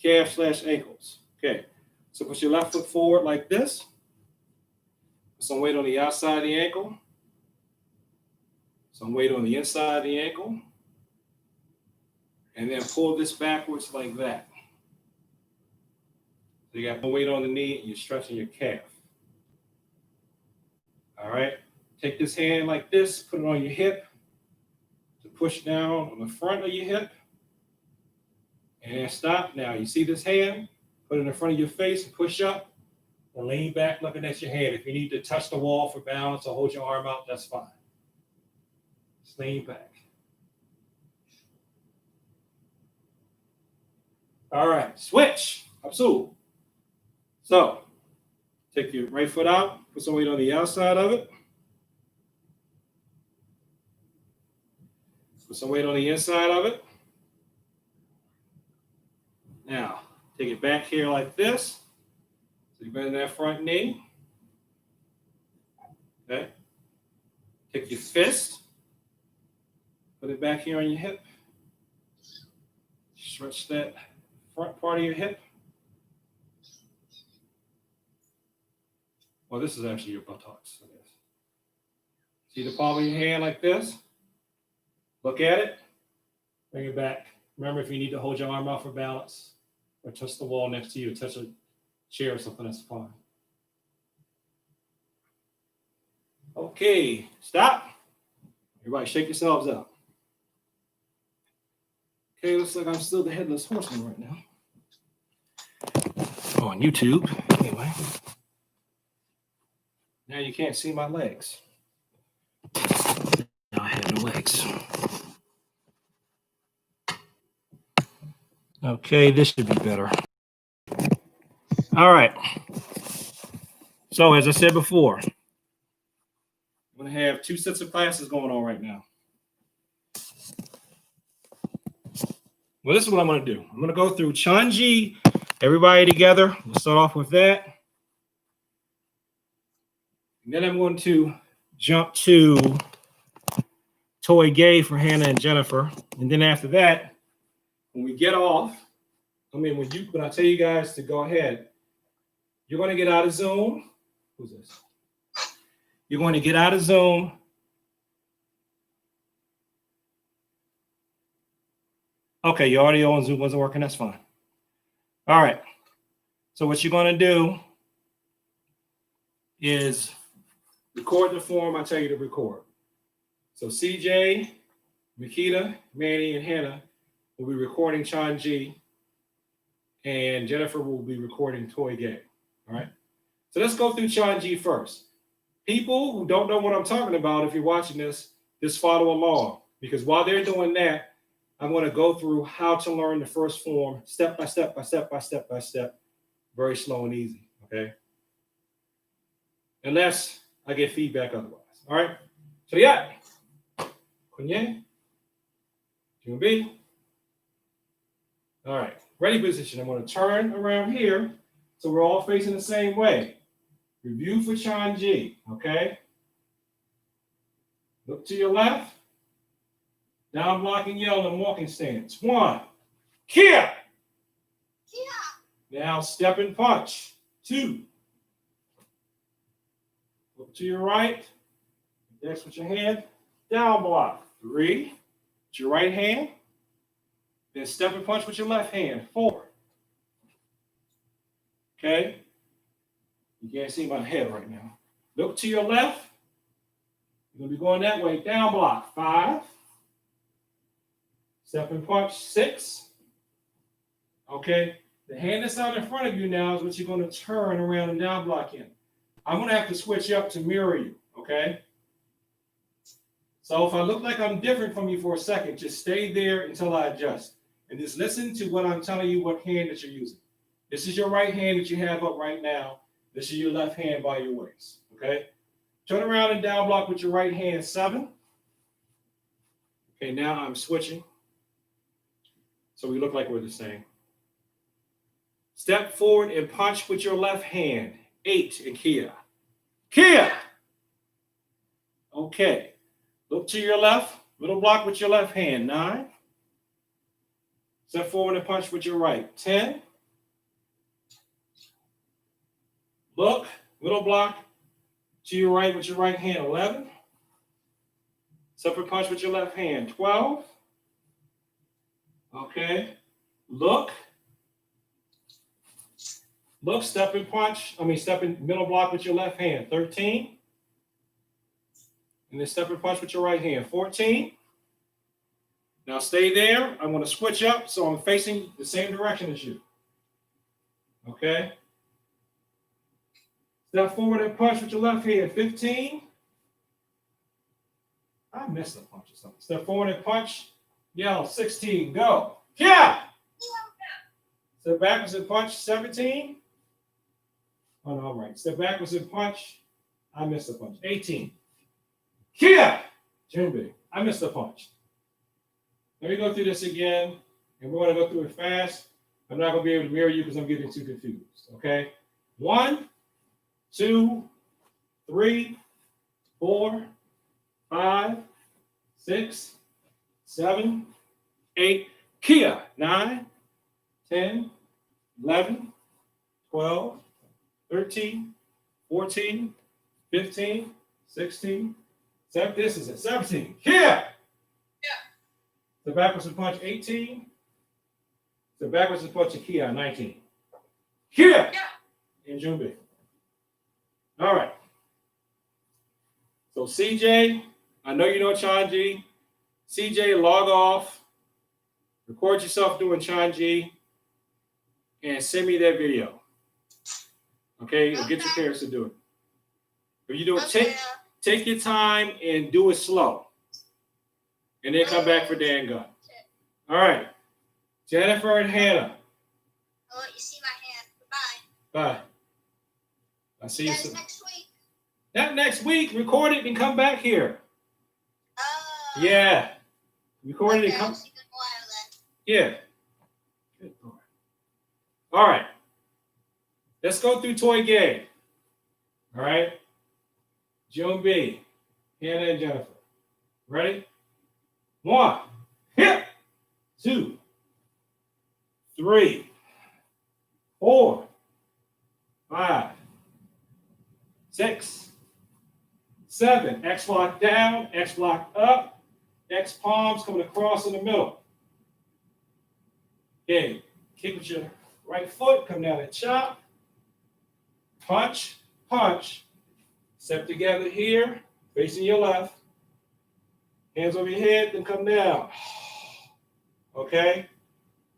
calf/ankles. Okay. So put your left foot forward like this. Put some weight on the outside of the ankle. Some weight on the inside of the ankle. And then pull this backwards like that. So you got no weight on the knee and you're stretching your calf. All right. Take this hand like this, put it on your hip to push down on the front of your hip. And stop. Now you see this hand, put it in front of your face and push up. And lean back looking at your hand. If you need to touch the wall for balance or hold your arm out, that's fine. Just lean back. All right, switch. Hapsu. So, take your right foot out, put some weight on the outside of it. Put some weight on the inside of it. Now, take it back here like this. So you bend that front knee. Okay. Take your fist. Put it back here on your hip. Stretch that front part of your hip. Well, this is actually your buttocks, I guess. See the palm of your hand like this? Look at it. Bring it back. Remember, if you need to hold your arm out for balance or touch the wall next to you, touch a chair or something, that's fine. Okay, stop. Everybody shake yourselves out. Okay, looks like I'm still the headless horseman right now. Oh, on YouTube. Anyway. Now you can't see my legs. Now I have no legs. Okay, this should be better. All right. So as I said before, I'm going to have 2 sets of classes going on right now. Well, this is what I'm going to do. I'm going to go through Chunji, everybody together. We'll start off with that. And then I'm going to jump to Toy Gay for Hannah and Jennifer. And then after that, when we get off, when I tell you guys to go ahead, you're going to get out of Zoom. Who's this? You're going to get out of Zoom. Okay, your audio on Zoom wasn't working. That's fine. All right. So what you're going to do is record the form I tell you to record. So CJ, Makita, Manny, and Hannah will be recording Chunji, and Jennifer will be recording Toy Gay. All right. So let's go through Chunji first. People who don't know what I'm talking about, if you're watching this, just follow along, because while they're doing that, I'm going to go through how to learn the first form step by step by step by step by step, very slow and easy. Okay. Unless I get feedback otherwise. All right. So yeah. Kunye. Junbi. All right. Ready position. I'm going to turn around here so we're all facing the same way. Review for Chunji. Okay. Look to your left. Down blocking yell and walking stance. 1. Kia. Now step and punch. 2. Look to your right. Next with your hand. Down block. 3. With your right hand. Then step and punch with your left hand. 4. Okay. You can't see my head right now. Look to your left. You're going to be going that way. Down block. 5. Step and punch. 6. Okay. The hand that's out in front of you now is what you're going to turn around and down block in. I'm going to have to switch up to mirror you. Okay. So if I look like I'm different from you for a second, just stay there until I adjust. And just listen to what I'm telling you, what hand that you're using. This is your right hand that you have up right now. This is your left hand by your waist. Okay. Turn around and down block with your right hand. 7. Okay, now I'm switching. So we look like we're the same. Step forward and punch with your left hand. 8 in Kia. Kia! Okay. Look to your left. Middle block with your left hand. 9. Step forward and punch with your right. 10. Look. Middle block to your right with your right hand. 11. Separate punch with your left hand. 12. Okay. Look. Look, step and punch. Step and middle block with your left hand. 13. And then step and punch with your right hand. 14. Now stay there. I'm going to switch up so I'm facing the same direction as you. Okay. Step forward and punch with your left hand. 15. I missed a punch or something. Step forward and punch. Yell. 16. Go. Yeah. Step backwards and punch. 17. Oh, no, all right. Step backwards and punch. I missed a punch. 18. Kia. Junbi. I missed a punch. Let me go through this again, and we're going to go through it fast. I'm not going to be able to mirror you because I'm getting too confused. Okay. 1, 2, 3, 4, 5, 6, 7, 8. Kia. 9, 10, 11, 12, 13, 14, 15, 16, 17. This is it. 17. Kia. The backwards and punch. 18. The backwards and punch to Kia. 19. Kia. And Junbi. All right. So CJ, I know you know Chunji. CJ, log off. Record yourself doing Chunji. And send me that video. Okay? Or get your parents to do it. If you do it, take your time and do it slow. And then come back for Dan Gunn. All right. Jennifer and Hannah. I'll let you see my hand. Bye. I'll see you soon. Next week. Not next week. Record it and come back here. Yeah. Record it and come. Yeah. Good boy. All right. Let's go through Toy Game. All right. Junbi, Hannah, and Jennifer. Ready? 1, hit. 2, 3, 4, 5, 6, 7. X block down, X block up, X palms coming across in the middle. Okay, kick with your right foot, come down and chop. Punch, punch. Step together here, facing your left. Hands over your head, then come down. Okay?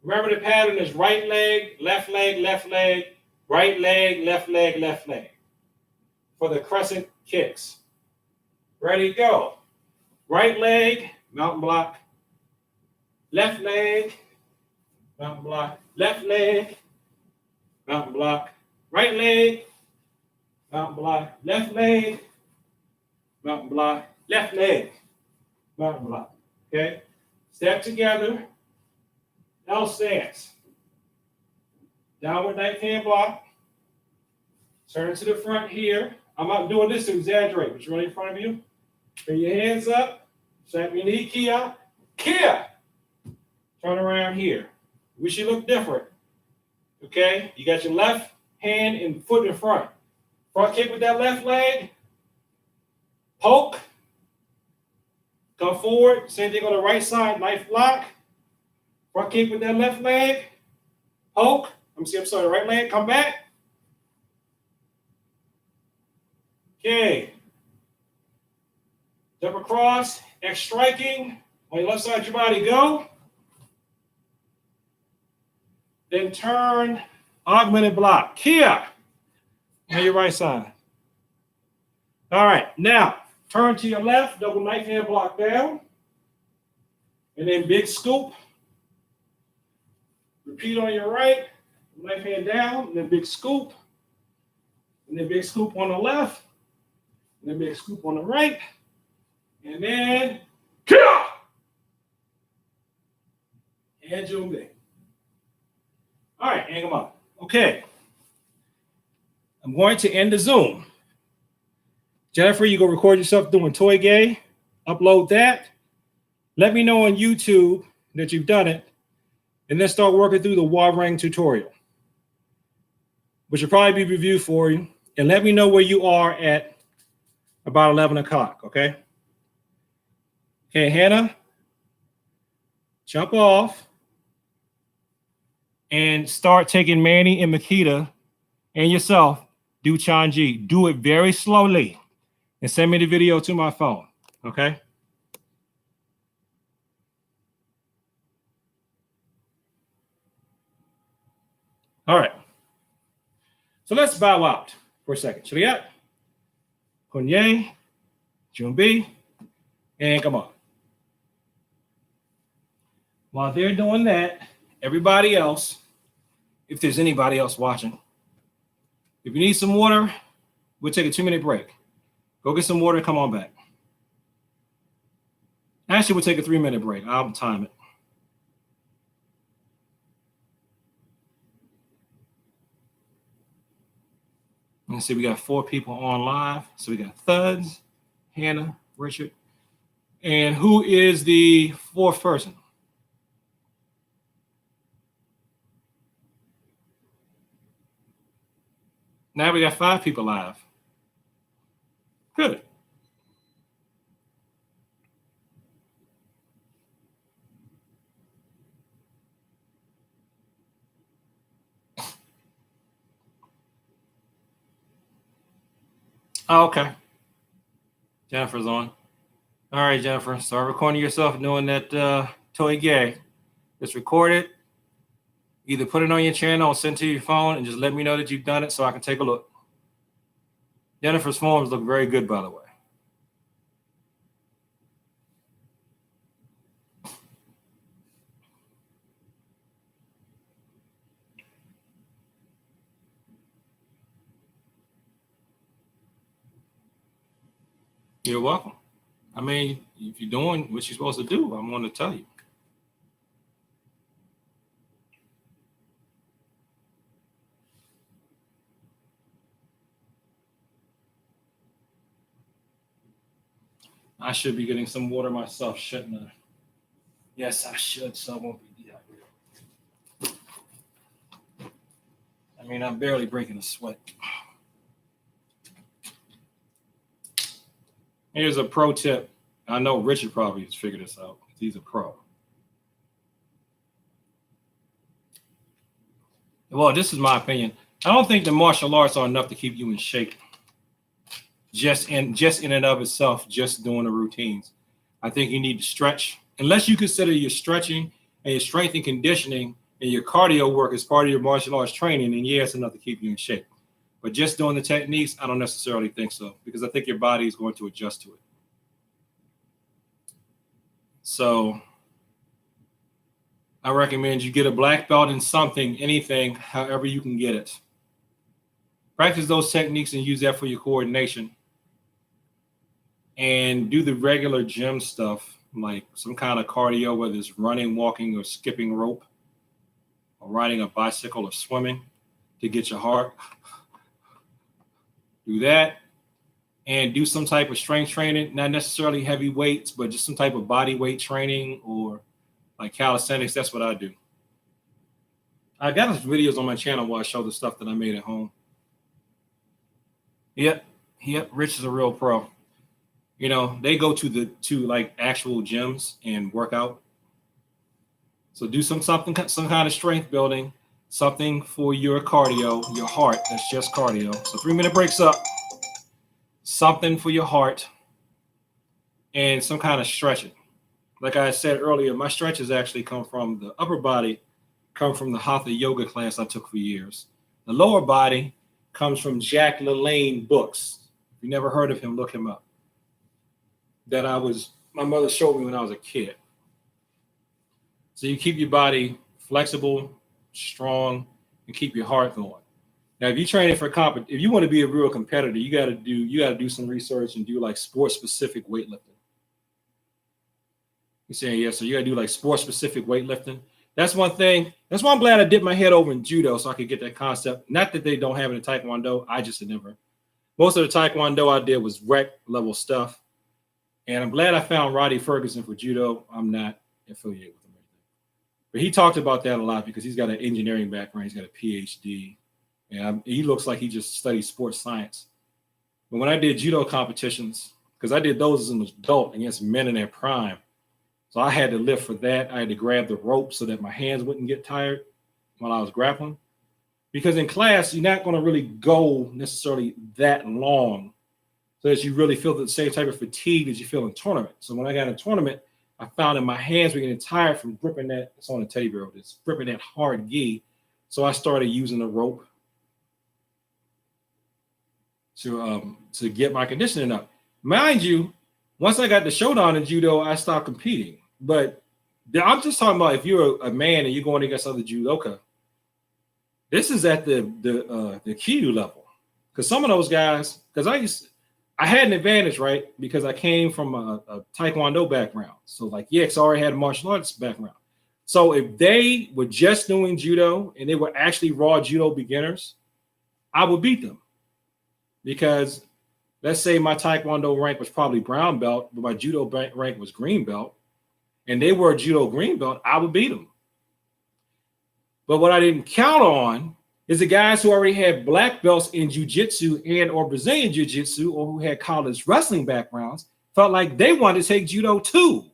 Remember the pattern is right leg, left leg, right leg, left leg, left leg. For the crescent kicks. Ready, go. Right leg, mountain block. Left leg, mountain block. Left leg, mountain block. Right leg, mountain block. Left leg, mountain block. Left leg, mountain block. Okay? Step together. L stance. Downward knife hand block. Turn to the front here. I'm not doing this to exaggerate, but you're right in front of you. Bring your hands up. Snap your knee, Kia. Kia! Turn around here. Wish you looked different. Okay? You got your left hand and foot in front. Front kick with that left leg. Poke. Come forward. Same thing on the right side. Knife block. Front kick with that left leg. Poke. I'm sorry, right leg. Come back. Okay. Jump across. X striking. On your left side of your body, go. Then turn. Augmented block. Kia. On your right side. All right. Now, turn to your left. Double knife hand block down. And then big scoop. Repeat on your right. Left hand down. And then big scoop. And then big scoop on the left. And then big scoop on the right. And then Kia! And Chunji. All right, hang them up. Okay. I'm going to end the Zoom. Jennifer, you go record yourself doing toy gay. Upload that. Let me know on YouTube that you've done it. And then start working through the wall ring tutorial, which will probably be reviewed for you. And let me know where you are at about 11 o'clock, okay? Okay, Hannah, jump off and start taking Manny and Makita and yourself, do Chunji. Do it very slowly and send me the video to my phone, okay? All right. So let's bow out for a second. Shaliat, Kunye, Junbi, and come on. While they're doing that, everybody else, if there's anybody else watching, if you need some water, we'll take a 2-minute break. Go get some water and come on back. Actually, we'll take a 3-minute break. I'll time it. Let's see, we got 4 people on live. So we got Thuds, Hannah, Richard. And who is the 4th person? Now we got 5 people live. Good. Oh, okay. Jennifer's on. All right, Jennifer. Start recording yourself doing that toy gag. Just record it. Either put it on your channel or send it to your phone and just let me know that you've done it so I can take a look. Jennifer's forms look very good, by the way. You're welcome. I mean, if you're doing what you're supposed to do, I'm going to tell you. I should be getting some water myself, shouldn't I? Yes, I should, so I won't be dehydrated. I mean, I'm barely breaking a sweat. Here's a pro tip. I know Richard probably has figured this out. He's a pro. Well, this is my opinion. I don't think the martial arts are enough to keep you in shape. Just in and of itself, just doing the routines. I think you need to stretch. Unless you consider your stretching and your strength and conditioning and your cardio work as part of your martial arts training, and yeah, it's enough to keep you in shape. But just doing the techniques, I don't necessarily think so, because I think your body is going to adjust to it. So I recommend you get a black belt in something, anything, however you can get it. Practice those techniques and use that for your coordination. And do the regular gym stuff, like some kind of cardio, whether it's running, walking, or skipping rope, or riding a bicycle or swimming to get your heart. Do that. And do some type of strength training, not necessarily heavy weights, but just some type of body weight training or like calisthenics. That's what I do. I got some videos on my channel where I show the stuff that I made at home. Yep. Rich is a real pro. You know, they go to like actual gyms and work out. So do some kind of strength building, something for your cardio, your heart. That's just cardio. So 3-minute breaks up. Something for your heart, and some kind of stretching. Like I said earlier, my stretches actually come from the upper body, come from the Hatha yoga class I took for years. The lower body comes from Jack LaLanne books. If you never heard of him, look him up. My mother showed me when I was a kid. So you keep your body flexible, strong, and keep your heart going. Now, if you're training for if you want to be a real competitor, you got to do some research and do like sport-specific weightlifting. You're saying, yeah, so you got to do like sport-specific weightlifting. That's one thing. That's why I'm glad I dipped my head over in judo so I could get that concept. Not that they don't have it in taekwondo. I just had never. Most of the taekwondo I did was rec level stuff. And I'm glad I found Roddy Ferguson for judo. I'm not affiliated with him. But he talked about that a lot because he's got an engineering background. He's got a PhD. And he looks like he just studied sports science. But when I did judo competitions, because I did those as an adult against men in their prime, so I had to lift for that. I had to grab the rope so that my hands wouldn't get tired while I was grappling. Because in class, you're not going to really go necessarily that long so that you really feel the same type of fatigue that you feel in tournament. So when I got in a tournament, I found that my hands were getting tired from gripping that. It's on a teddy bear. It's gripping that hard gi. So I started using the rope to get my conditioning up. Mind you, once I got the showdown in judo, I stopped competing. But I'm just talking about if you're a man and you're going against other judoka, this is at the Kyu level. Because some of those guys, I had an advantage, right? Because I came from a taekwondo background. So like, because I already had a martial arts background. So if they were just doing judo and they were actually raw judo beginners, I would beat them. Because let's say my taekwondo rank was probably brown belt, but my judo rank was green belt, and they were a judo green belt, I would beat them. But what I didn't count on is the guys who already had black belts in jiu-jitsu and or Brazilian jiu-jitsu, or who had college wrestling backgrounds, felt like they wanted to take judo too.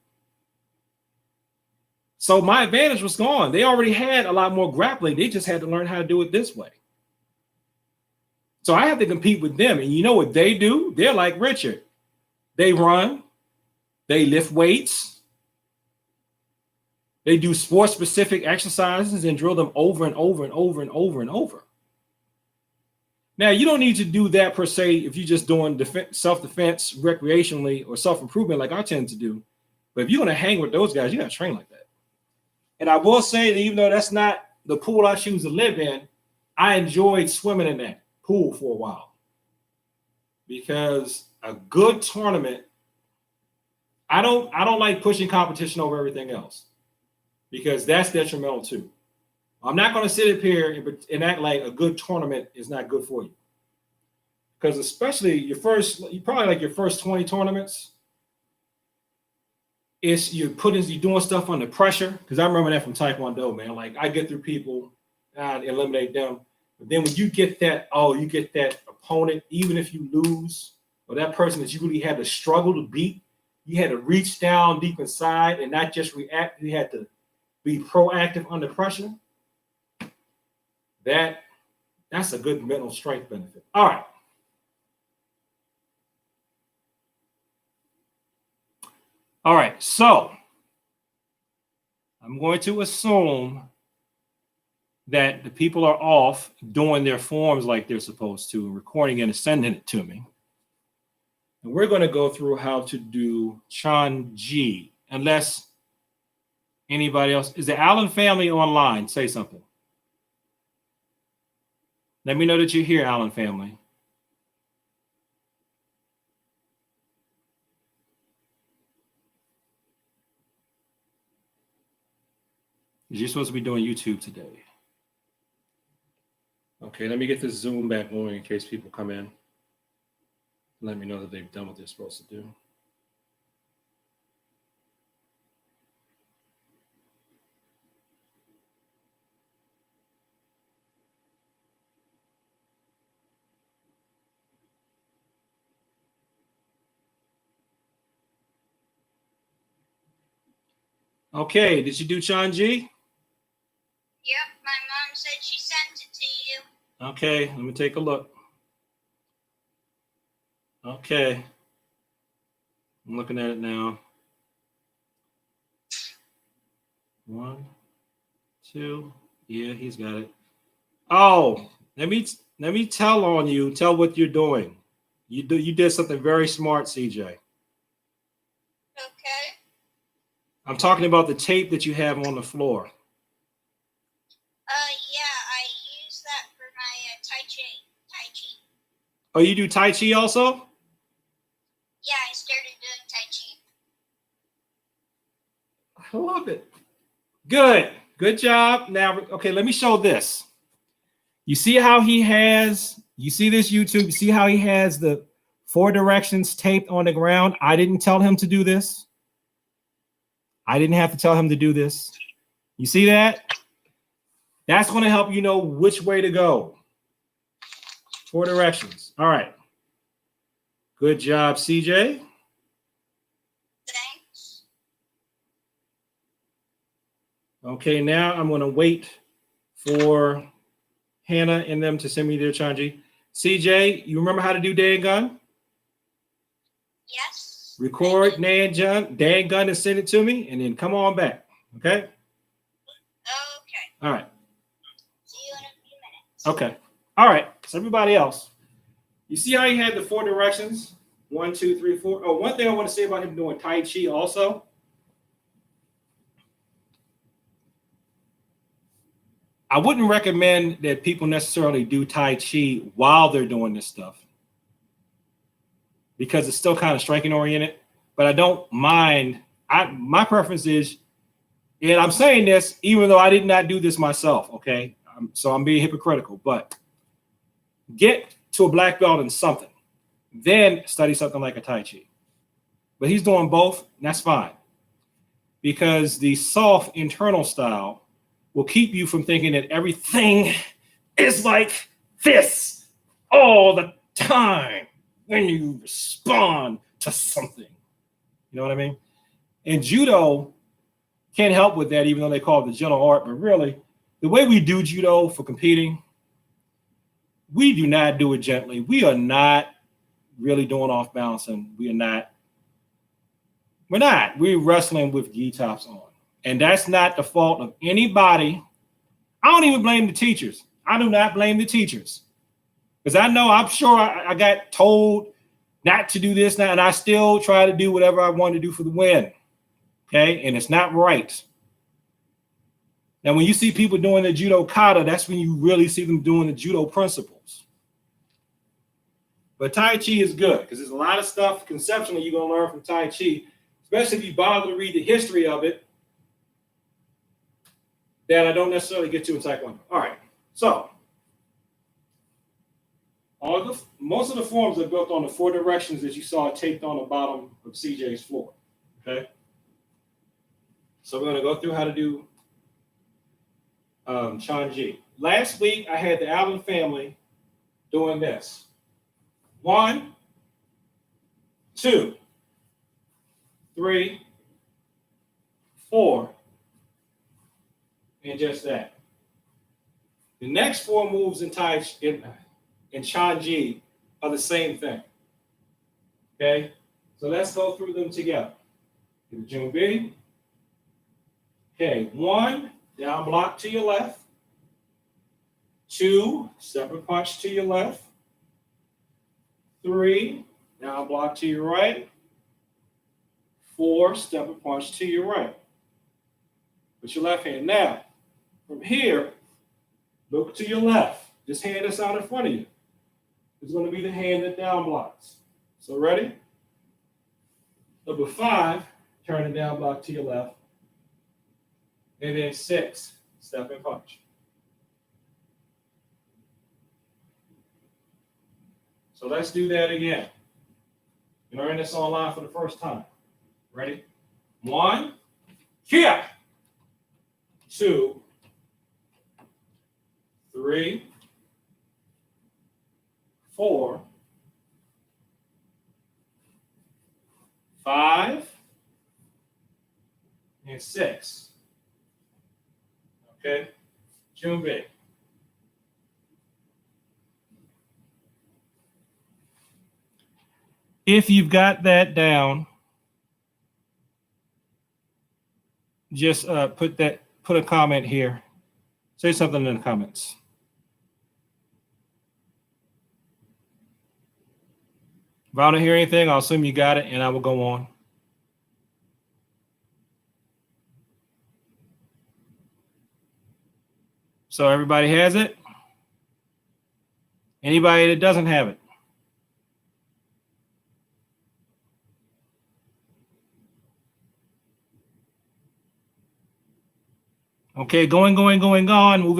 So my advantage was gone. They already had a lot more grappling. They just had to learn how to do it this way. So I have to compete with them. And you know what they do? They're like Richard. They run. They lift weights. They do sport-specific exercises and drill them over and over and over and over and over. Now, you don't need to do that per se if you're just doing self-defense recreationally or self-improvement like I tend to do. But if you're going to hang with those guys, you got to train like that. And I will say that even though that's not the pool I choose to live in, I enjoyed swimming in that pool for a while, because a good tournament, I don't like pushing competition over everything else, because that's detrimental too. I'm not going to sit up here and act like a good tournament is not good for you, because especially your first 20 tournaments, you're doing stuff under pressure. Because I remember that from Taekwondo, man. Like I get through people, I'd eliminate them. But then when you get that opponent, even if you lose, or that person that you really had to struggle to beat, you had to reach down deep inside and not just react. You had to be proactive under pressure. That's a good mental strength benefit. All right. All right, so I'm going to assume that the people are off doing their forms like they're supposed to, recording it and sending it to me. And we're going to go through how to do Chunji, unless anybody else. Is the Allen family online? Say something. Let me know that you're here, Allen family. You're supposed to be doing YouTube today. Okay, let me get this Zoom back going in case people come in. Let me know that they've done what they're supposed to do. Okay, did you do Chunji? Yep, my mom said she sent it to you. Okay, let me take a look. Okay. I'm looking at it now. 1, 2. Yeah, he's got it. Oh, let me tell on you. Tell what you're doing. You did something very smart, CJ. Okay. I'm talking about the tape that you have on the floor. Yeah, I use that for my Tai Chi. Oh, you do Tai Chi also? Yeah, I started doing Tai Chi. I love it. Good job. Now, okay, let me show this. You see how you see this YouTube, you see how he has the 4 directions taped on the ground? I didn't tell him to do this. I didn't have to tell him to do this. You see that? That's going to help you know which way to go. 4 directions. All right. Good job, CJ. Thanks. Okay, now I'm going to wait for Hannah and them to send me their Chunji. CJ, you remember how to do Dan Gun? Yes. Record Dan Gun and send it to me, and then come on back. Okay? Okay. All right. See you in a few minutes. Okay. All right. So everybody else, you see how he had the 4 directions? 1, 2, 3, 4. Oh, one thing I want to say about him doing Tai Chi also. I wouldn't recommend that people necessarily do Tai Chi while they're doing this stuff, because it's still kind of striking oriented, but I don't mind. My preference is, and I'm saying this even though I did not do this myself, okay? So I'm being hypocritical, but get to a black belt in something, then study something like a Tai Chi. But he's doing both, and that's fine, because the soft internal style will keep you from thinking that everything is like this all the time when you respond to something. You know what I mean? And judo can't help with that, even though they call it the gentle art. But really, the way we do judo for competing, we do not do it gently. We are not really doing off balancing. We're not. We're wrestling with gi tops on. And that's not the fault of anybody. I don't even blame the teachers. I do not blame the teachers. Because I'm sure I got told not to do this now, and I still try to do whatever I want to do for the win. Okay? And it's not right. Now, when you see people doing the judo kata, that's when you really see them doing the judo principles. But Tai Chi is good, because there's a lot of stuff conceptually you're going to learn from Tai Chi, especially if you bother to read the history of it, that I don't necessarily get to in Taekwondo. All right, so most of the forms are built on the 4 directions that you saw taped on the bottom of CJ's floor. Okay, so we're going to go through how to do Chunji. Last week I had the Allen family doing this. 1, 2, 3, 4, and just that. The next 4 moves in Chunji are the same thing. Okay, so let's go through them together. Junbi. Okay, 1, down block to your left. 2, separate punch to your left. 3, down block to your right. 4, separate punch to your right. With your left hand. Now, from here, look to your left. This hand that's out in front of you is going to be the hand that down blocks. So ready? Number 5, turn the down block to your left. And then 6, step and punch. So let's do that again. You learn this online for the first time. Ready? 1, here. 2, 3, 4, 5, and 6. Okay, Junbi. If you've got that down, just put a comment here. Say something in the comments. If I don't hear anything, I'll assume you got it, and I will go on. So everybody has it? Anybody that doesn't have it? Okay, going, move it on. I'm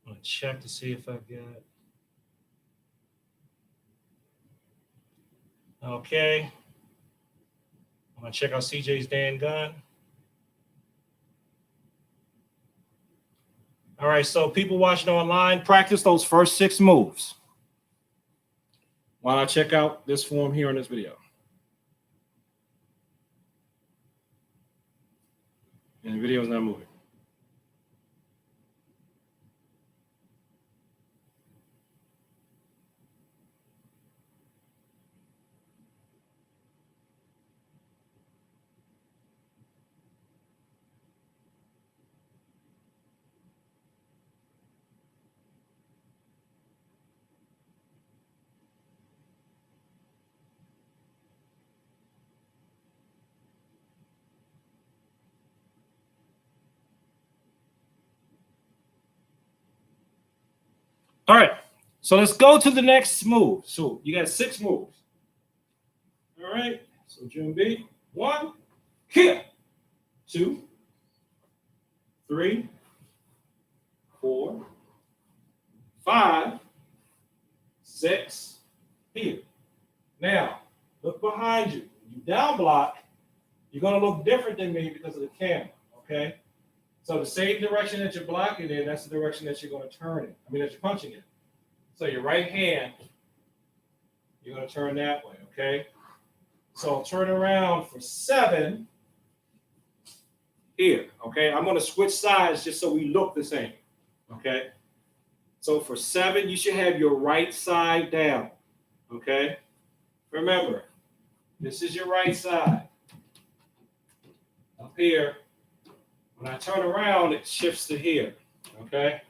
gonna check to see if I've got it. Okay. I'm gonna check out CJ's Dan gun. All right, so people watching online, practice those first 6 moves while I check out this form here in this video. And the video is not moving. All right, so let's go to the next move. So you got 6 moves. All right, so Junbi, 1, here, 2, 3, 4, 5, 6, here. Now, look behind you. You down block, you're going to look different than me because of the camera, okay? So the same direction that you're blocking in, that's the direction that you're going to turn it. I mean, that you're punching it. So your right hand, you're going to turn that way, okay? So turn around for 7 here, okay? I'm going to switch sides just so we look the same, okay? So for 7, you should have your right side down, okay? Remember, this is your right side. Up here, when I turn around, it shifts to here, okay?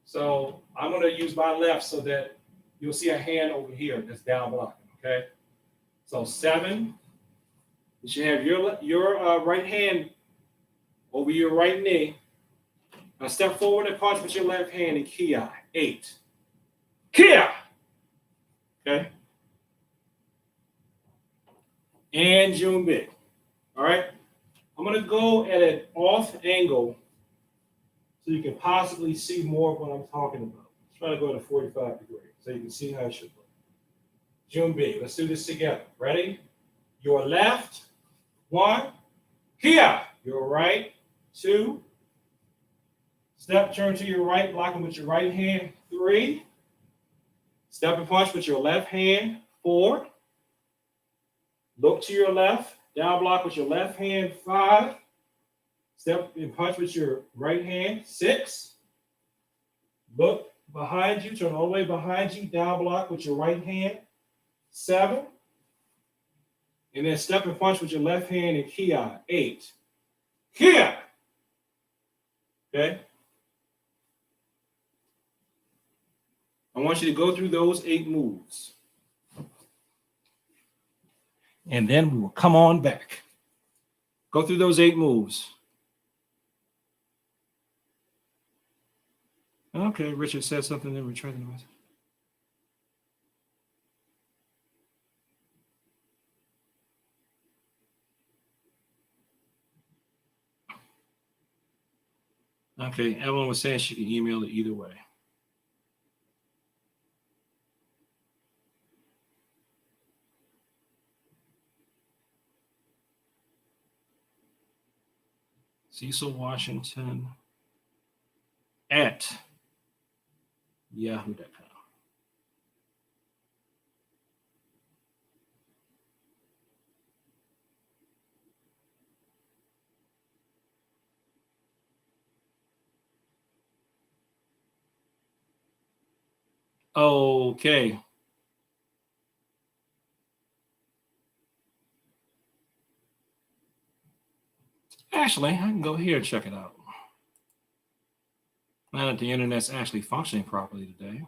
So I'm going to use my left so that you'll see a hand over here that's down blocking, okay? So 7, you should have your right hand over your right knee. Now step forward and punch with your left hand in Kia. 8. Kia! Okay? And Junbi. All right? I'm going to go at an off angle so you can possibly see more of what I'm talking about. I'm trying to go at a 45 degree so you can see how it should look. Junbi, let's do this together. Ready? Your left, 1, here. Your right, 2. Step, turn to your right, blocking with your right hand, 3. Step and punch with your left hand, 4. Look to your left, down block with your left hand, 5. Step and punch with your right hand. 6. Look behind you. Turn all the way behind you. Down block with your right hand. 7. And then step and punch with your left hand and Kia. 8. Kia. Okay. I want you to go through those 8 moves. And then we will come on back. Go through those 8 moves. Okay, Richard said something in return to the message. Okay, Evelyn was saying she can email it either way. Cecil Washington at yahoo.com. Okay. Actually, I can go here and check it out. Now that the internet's actually functioning properly today.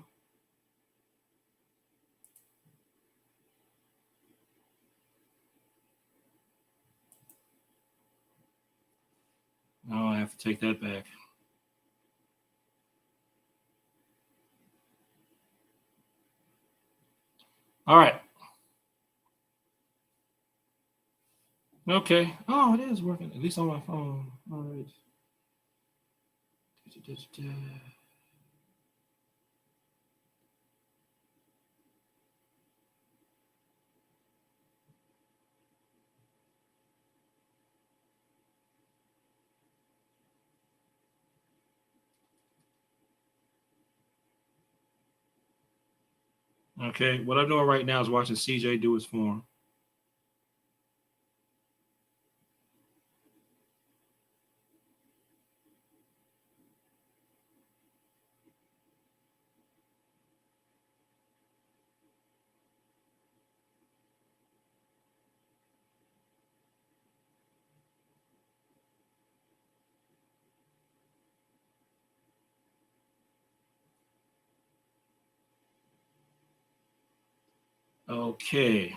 Oh, I have to take that back. All right. Okay. Oh, it is working, at least on my phone. All right. Okay, what I'm doing right now is watching CJ do his form. Okay.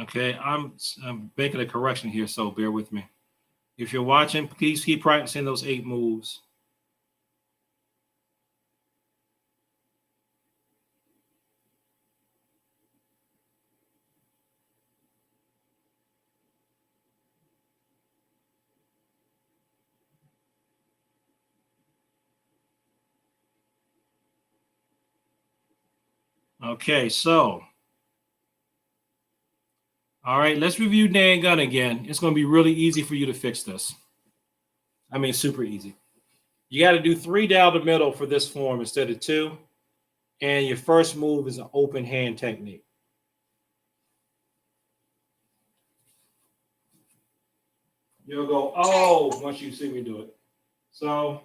Okay, I'm making a correction here, so bear with me. If you're watching, please keep practicing those 8 moves. Okay, so all right, let's review Dan Gun again. It's going to be really easy for you to fix this. I mean, super easy. You got to do 3 down the middle for this form instead of 2. And your first move is an open hand technique. You'll go, oh, once you see me do it. So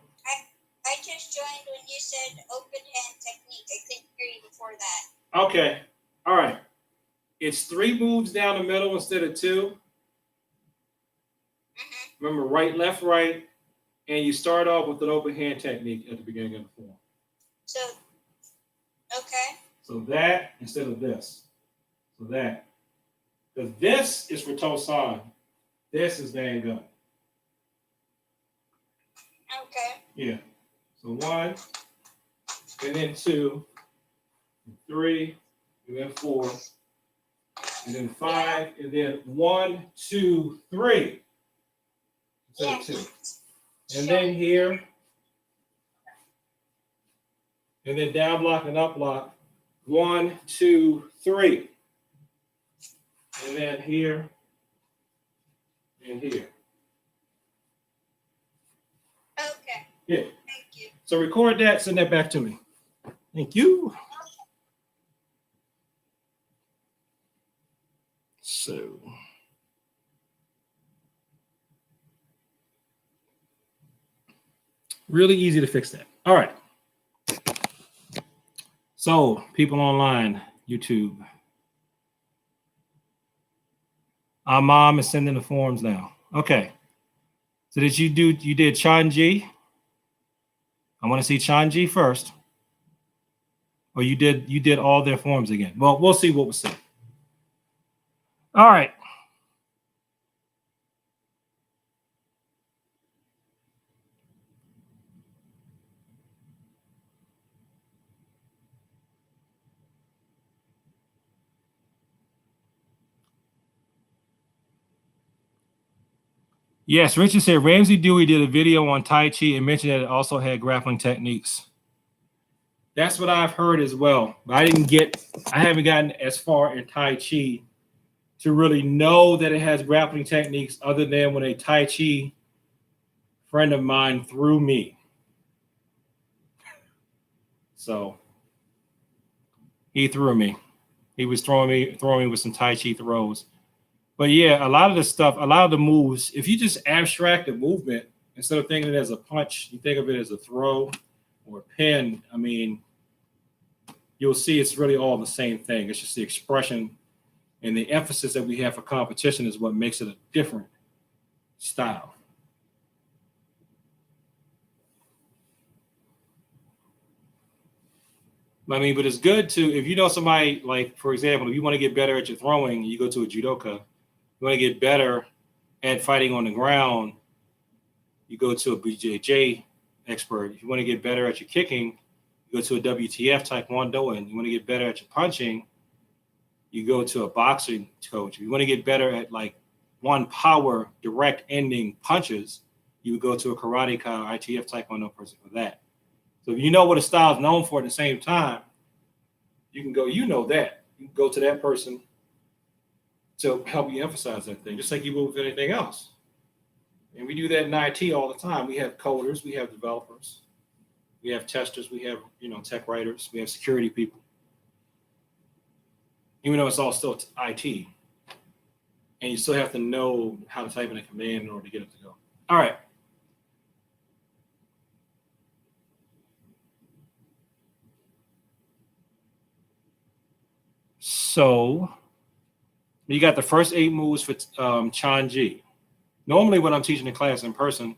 I just joined when you said open hand technique. I couldn't hear you before that. okay, all right. It's 3 moves down the middle instead of 2. Mm-hmm. Remember, right, left, right, and you start off with an open hand technique at the beginning of the form. So, okay. So that instead of this. So that. Because this is for Tosan. This is Dan Gun. Okay. Yeah. So 1, and then 2, and 3, and then 4, and then 5, and then 1, 2, 3. Instead of 2. And then here, and then down block and up block. 1, 2, 3. And then here, in here. Okay. Yeah. Thank you. So record that, send that back to me. Thank you. So. Really easy to fix that. All right. So people online, YouTube. Our mom is sending the forms now. Okay. So you did Chunji? I want to see Chunji first. Or you did all their forms again. Well, we'll see what was said. All right. Yes, Richard said Ramsey Dewey did a video on Tai Chi and mentioned that it also had grappling techniques. That's what I've heard as well. But I haven't gotten as far in Tai Chi to really know that it has grappling techniques other than when a Tai Chi friend of mine threw me. So he threw me. He was throwing me with some Tai Chi throws. But yeah, a lot of the stuff, a lot of the moves, if you just abstract the movement, instead of thinking of it as a punch, you think of it as a throw or a pin, I mean, you'll see it's really all the same thing. It's just the expression and the emphasis that we have for competition is what makes it a different style. I mean, but it's good to, if you know somebody, like, for example, if you want to get better at your throwing, you go to a judoka. You want to get better at fighting on the ground, you go to a BJJ expert. If you want to get better at your kicking, you go to a WTF Taekwondo. And you want to get better at your punching, you go to a boxing coach. If you want to get better at like one power direct ending punches, you would go to a karate ka ITF Taekwondo person for that. So if you know what a style is known for at the same time, you can go, you know that. You can go to that person to help you emphasize that thing, just like you would with anything else. And we do that in IT all the time. We have coders, we have developers, we have testers, we have, tech writers, we have security people. Even though it's all still IT. And you still have to know how to type in a command in order to get it to go. All right. So you got the first 8 moves for Chunji. Normally when I'm teaching the class in person,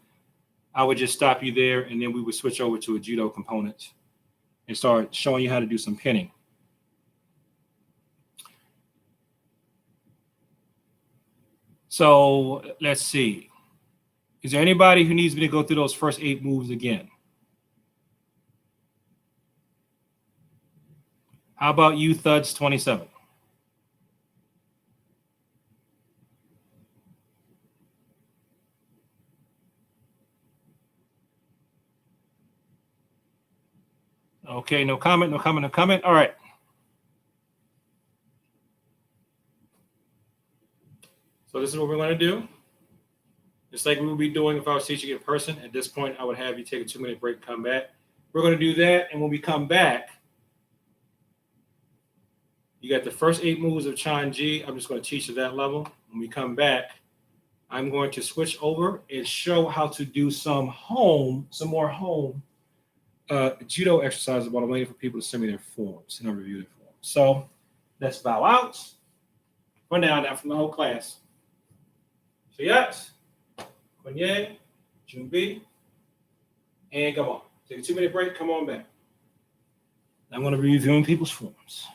I would just stop you there and then we would switch over to a judo component and start showing you how to do some pinning. So let's see. Is there anybody who needs me to go through those first 8 moves again? How about you, Thuds 27? Okay, no comment, no comment, no comment. All right. So this is what we're going to do. Just like we would be doing if I was teaching in person. At this point, I would have you take a 2-minute break and come back. We're going to do that. And when we come back, you got the first 8 moves of Chunji. I'm just going to teach at that level. When we come back, I'm going to switch over and show how to do some more home judo exercises while I'm waiting for people to send me their forms and I'll review their forms. So let's bow out. Run down now from the whole class. So yes, Kwenye, Junbi, and come on. Take a 2-minute break. Come on back. I'm going to be reviewing people's forms.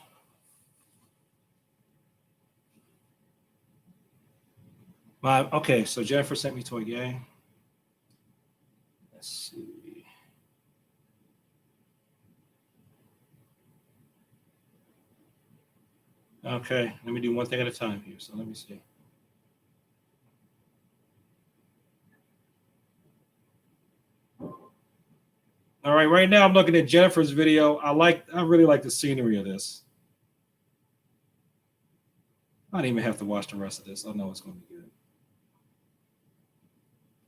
Okay, so Jennifer sent me to a game. Let's see. Okay, let me do one thing at a time here. So let me see. All right, right now I'm looking at Jennifer's video. I really like the scenery of this. I don't even have to watch the rest of this. I know it's going to be good.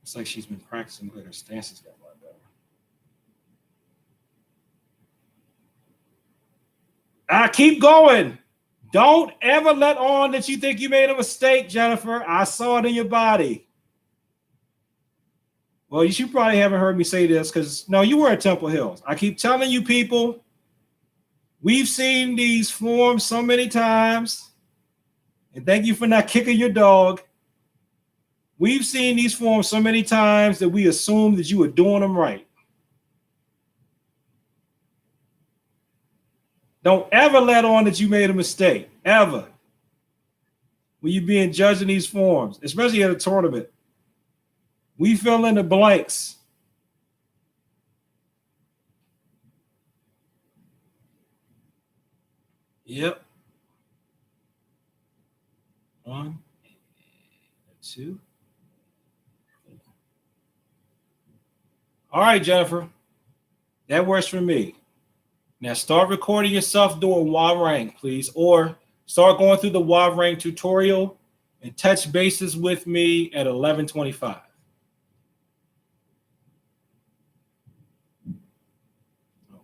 It's like she's been practicing, but her stance has gotten a lot better. Keep going. Don't ever let on that you think you made a mistake, Jennifer. I saw it in your body. Well, you probably haven't heard me say this because, no, you were at Temple Hills. I keep telling you people, we've seen these forms so many times. And thank you for not kicking your dog. We've seen these forms so many times that we assume that you were doing them right. Don't ever let on that you made a mistake, ever. When you're being judged in these forms, especially at a tournament. We fill in the blanks. Yep. 1, 2. All right, Jennifer. That works for me. Now start recording yourself doing WA rank, please, or start going through the WA rank tutorial and touch bases with me at 11:25.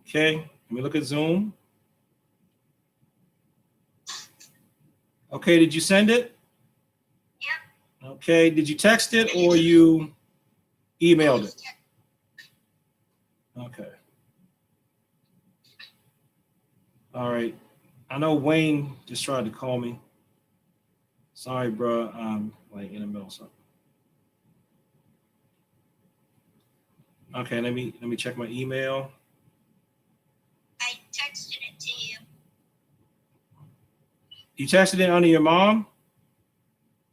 Okay, let me look at Zoom. Okay, did you send it? Yep. Okay, did you text it or you emailed it? Okay. All right. I know Wayne just tried to call me. Sorry, bro. I'm like in the middle of something. Okay, let me check my email. I texted it to you. You texted it under your mom?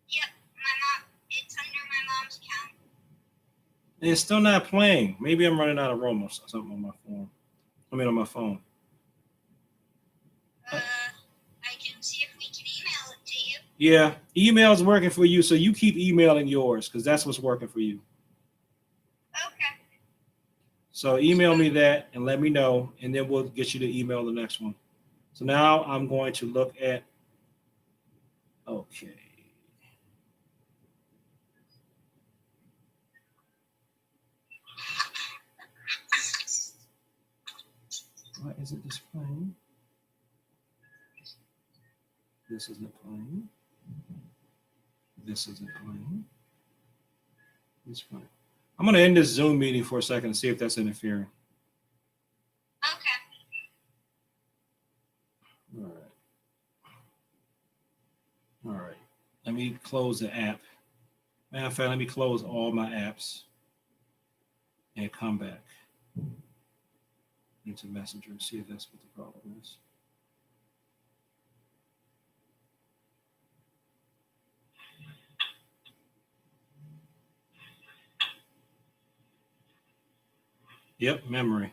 Yep, my mom. It's under my mom's account. It's still not playing. Maybe I'm running out of room or something on my phone. On my phone. I can see if we can email it to you. Yeah, email's working for you, so you keep emailing yours because that's what's working for you. Okay. So email me that and let me know, and then we'll get you to email the next one. So now I'm going to look at, okay. Why is it displaying? This isn't playing. This isn't playing. It's fine. I'm going to end this Zoom meeting for a second and see if that's interfering. Okay. All right. All right. Let me close the app. Matter of fact, let me close all my apps and come back into Messenger and see if that's what the problem is. Yep, memory.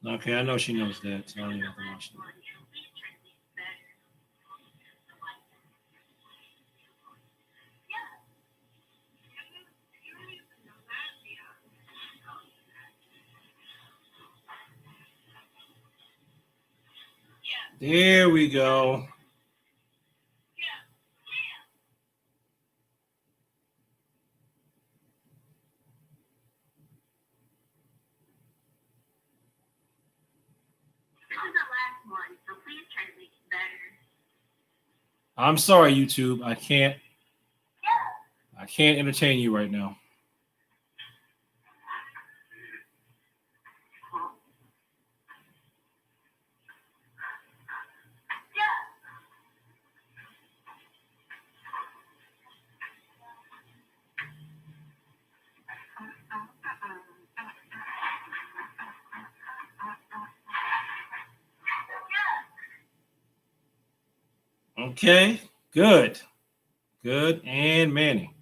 Okay, I know she knows that, so I don't even have to watch that. There we go. I'm sorry, YouTube. I can't entertain you right now. Okay, good. Good, and Manny.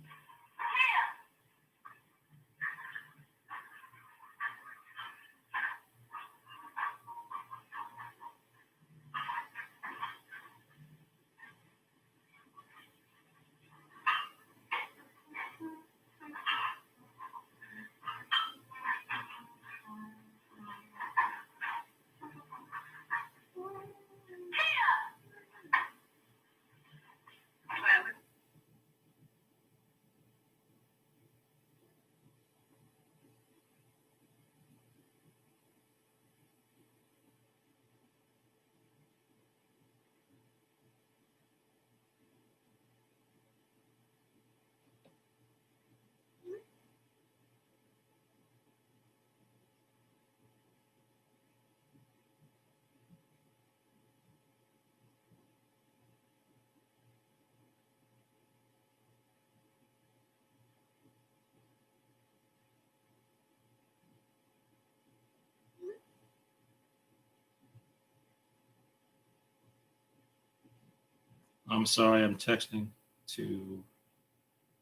I'm sorry, I'm texting to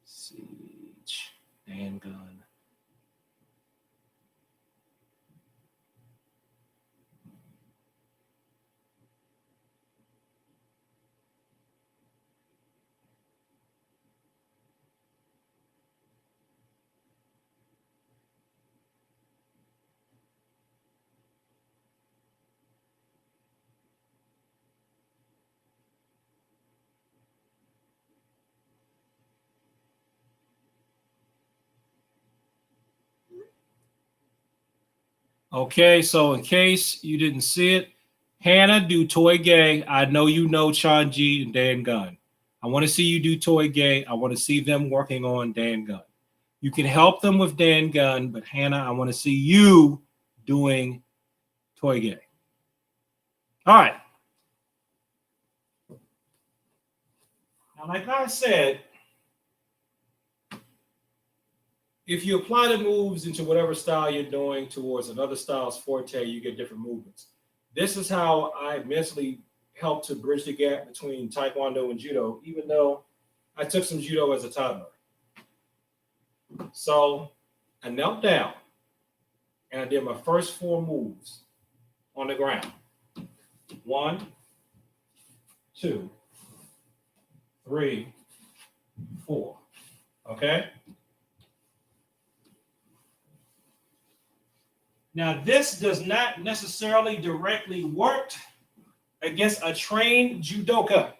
Siege and Gun. Okay, so in case you didn't see it, Hannah, do Toy Gay. I know you know Chunji and Dan Gun. I want to see you do Toy Gay. I want to see them working on Dan Gun. You can help them with Dan Gun, but Hannah, I want to see you doing Toy Gay. All right. Now, like I said, if you apply the moves into whatever style you're doing towards another style's forte, you get different movements. This is how I mentally help to bridge the gap between Taekwondo and Judo, even though I took some Judo as a toddler. So I knelt down and I did my first 4 moves on the ground. 1, 2, 3, 4. Okay? Now, this does not necessarily directly work against a trained judoka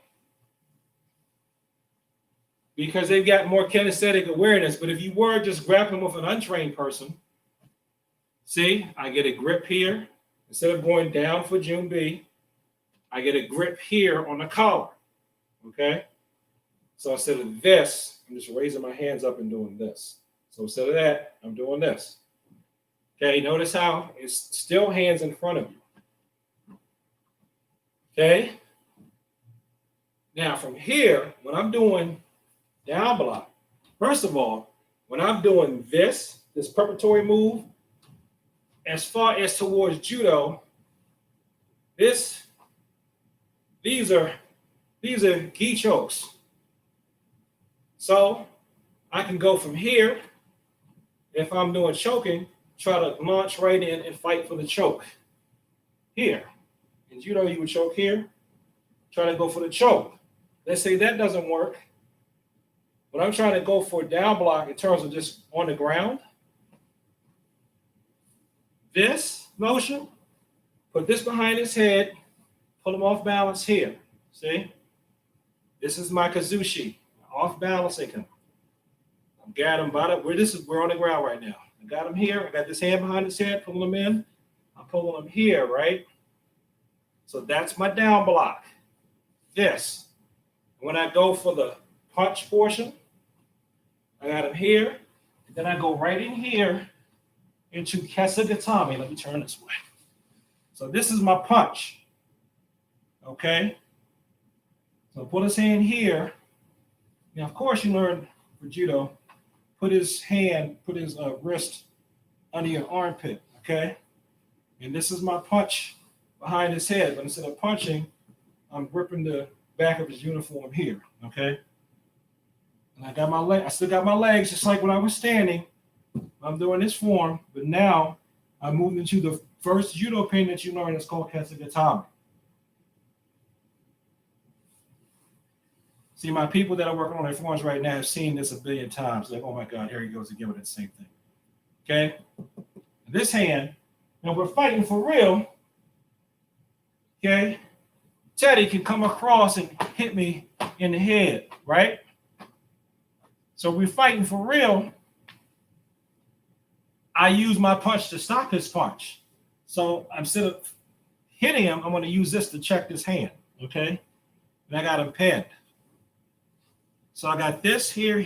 because they've got more kinesthetic awareness. But if you were just grappling with an untrained person, see, I get a grip here. Instead of going down for June B, I get a grip here on the collar, okay? So instead of this, I'm just raising my hands up and doing this. So instead of that, I'm doing this. Okay, notice how it's still hands in front of you. Okay? Now from here, when I'm doing down block, first of all, when I'm doing this preparatory move, as far as towards Judo, these are gi chokes. So I can go from here, if I'm doing choking, try to launch right in and fight for the choke. Here. In Judo, you would choke here, try to go for the choke. Let's say that doesn't work. But I'm trying to go for down block in terms of just on the ground. This motion, put this behind his head, pull him off balance here. See? This is my kazushi, off balancing him. I've got him we're on the ground right now. I got him here. I got this hand behind his head, pulling him in. I'm pulling him here, right? So that's my down block. This. When I go for the punch portion, I got him here. Then I go right in here into Kesa Gatame. Let me turn this way. So this is my punch. Okay? So put his hand here. Now, of course, you learn for Judo, put his wrist under your armpit, okay? And this is my punch behind his head. But instead of punching, I'm gripping the back of his uniform here, okay? And I still got my legs just like when I was standing. I'm doing this form, but now I'm moving into the first Judo pin that you learn. It's called Kesa Gatame. See, my people that are working on their forms right now have seen this a billion times. Like, oh my God, here he goes again with the same thing. Okay? This hand, we're fighting for real. Okay? Teddy can come across and hit me in the head, right? So we're fighting for real. I use my punch to stop his punch. So instead of hitting him, I'm going to use this to check this hand, okay? And I got him pinned. So I got this here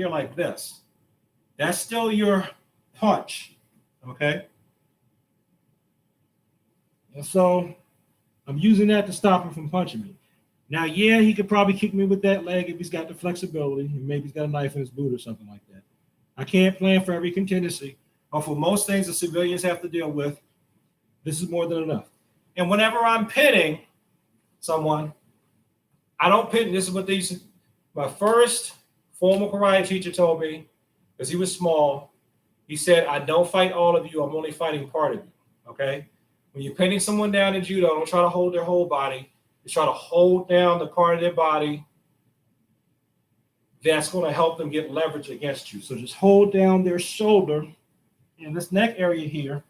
like this. That's still your punch, okay? And so I'm using that to stop him from punching me. Now, yeah, he could probably kick me with that leg if he's got the flexibility, and maybe he's got a knife in his boot or something like that. I can't plan for every contingency, or for most things the civilians have to deal with. This is more than enough. And whenever I'm pinning someone, I don't pin. This is what these. My first formal karate teacher told me, because he was small. He said, "I don't fight all of you. I'm only fighting part of you." Okay. When you're pinning someone down in judo, don't try to hold their whole body. You try to hold down the part of their body that's going to help them get leverage against you. So just hold down their shoulder in this neck area here,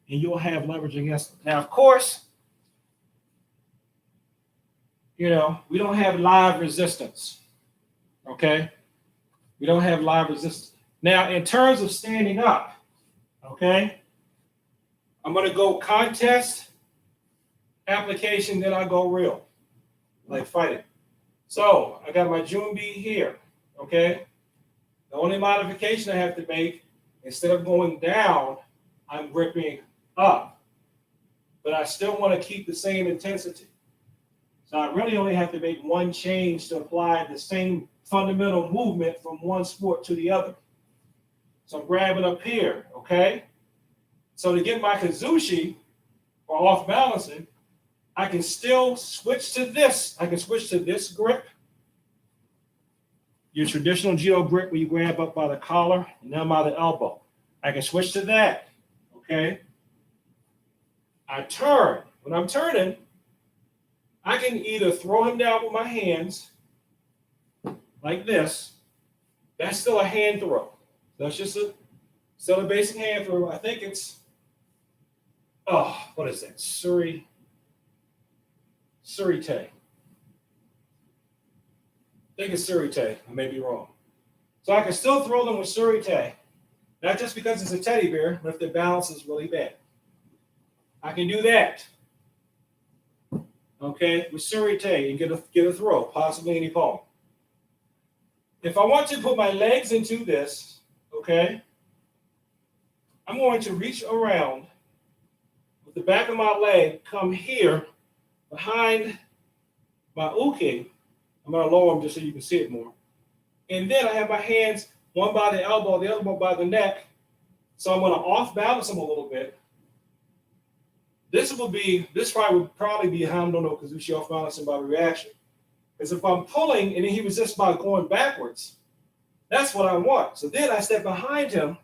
and you'll have leverage against them. Now, of course, we don't have live resistance. Okay? We don't have live resistance. Now, in terms of standing up, okay, I'm going to go contest, application, then I go real, like fighting. So I got my Junbi here, okay? The only modification I have to make, instead of going down, I'm gripping up. But I still want to keep the same intensity. So I really only have to make one change to apply the same fundamental movement from one sport to the other. So I'm grabbing up here, okay? So to get my kazushi, or off balancing, I can still switch to this. I can switch to this grip. Your traditional judo grip where you grab up by the collar and down by the elbow. I can switch to that, okay? I turn. When I'm turning, I can either throw him down with my hands, like this. That's still a hand throw. That's just still a basic hand throw. I think it's, what is that? Surite. I think it's surite. I may be wrong. So I can still throw them with surite. Not just because it's a teddy bear, but if the balance is really bad. I can do that. Okay, with surite and get a throw, possibly any palm. If I want to put my legs into this, okay, I'm going to reach around with the back of my leg, come here behind my uke. I'm going to lower them just so you can see it more. And then I have my hands, one by the elbow, the other one by the neck. So I'm going to off balance them a little bit. This would probably be Hamdo no Kazushi off balancing by reaction. Because if I'm pulling and he resists by going backwards, that's what I want. So then I step behind him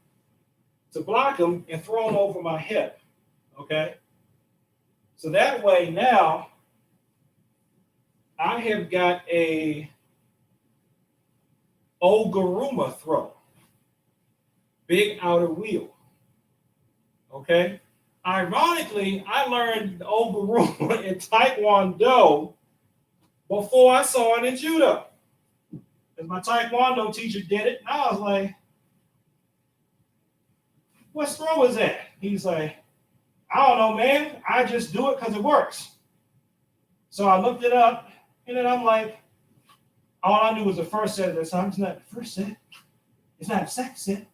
to block him and throw him over my hip. Okay? So that way now I have got a Oguruma throw. Big outer wheel. Okay? Ironically, I learned Oguruma in Taekwondo before I saw it in Judo. Because my Taekwondo teacher did it. And I was like, what throw is that? He's like, I don't know, man. I just do it because it works. So I looked it up, and then I'm like, all I knew was the first set of this time. It's not the first set. It's not the second set.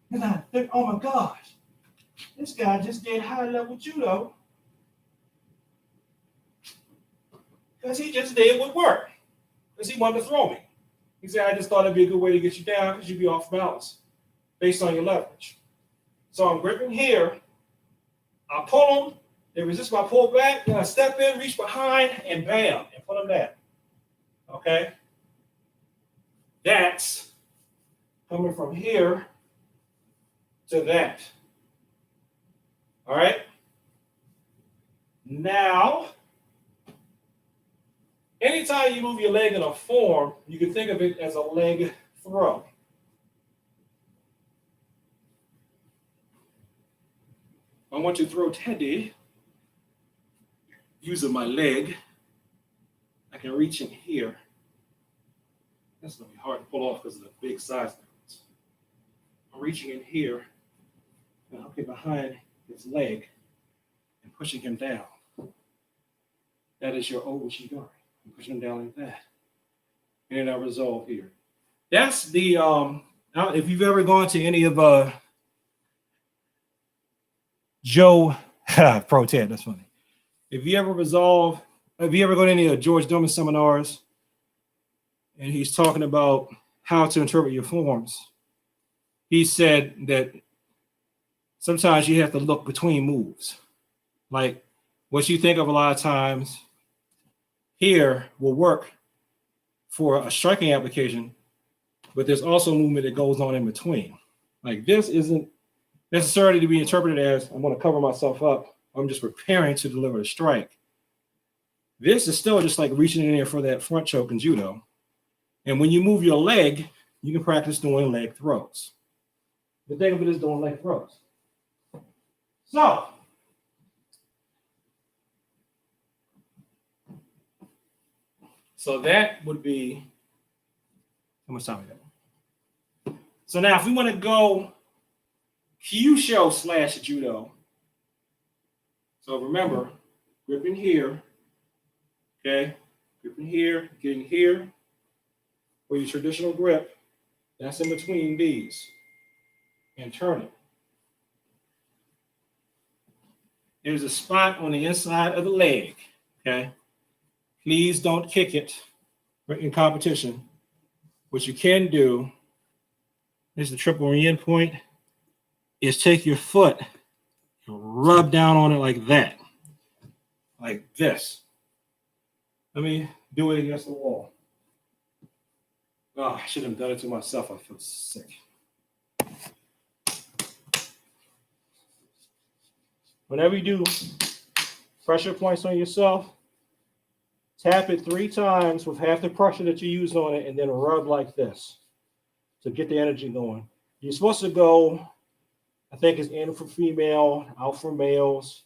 It's not the third. Oh my gosh. This guy just did high level judo because he just did what worked. Because he wanted to throw me. He said, I just thought it'd be a good way to get you down because you'd be off balance based on your leverage. So I'm gripping here. I pull them. They resist my pull back. Then I step in, reach behind, and bam, and put them down. Okay? That's coming from here to that. All right? Now, anytime you move your leg in a form, you can think of it as a leg throw. I want to throw Teddy using my leg. I can reach in here. That's going to be hard to pull off because of the big size difference. I'm reaching in here, and I'll get behind his leg and pushing him down. That is your Obushigari. I'm pushing him down like that. And then I resolve here. That's the, if you've ever gone to any of Joe, Pro 10, that's funny. If you ever go to any of George Dumas seminars, and he's talking about how to interpret your forms, he said that sometimes you have to look between moves. Like what you think of a lot of times here will work for a striking application, but there's also movement that goes on in between. Like this isn't necessarily to be interpreted as I'm going to cover myself up. I'm just preparing to deliver the strike. This is still just like reaching in there for that front choke in judo. And when you move your leg, you can practice doing leg throws. The thing of it is doing leg throws. So that would be, how much time we got? So now if we want to go Kyusho slash judo. So remember, gripping here, okay? Gripping here, getting here. For your traditional grip, that's in between these. And turning. There's a spot on the inside of the leg, okay? Please don't kick it in competition. What you can do is the triple yin point is take your foot and rub down on it like that. Like this. Let me do it against the wall. Oh, I should have done it to myself. I feel sick. Whenever you do pressure points on yourself, tap it 3 times with half the pressure that you use on it and then rub like this to get the energy going. You're supposed to go, I think it's in for female, out for males,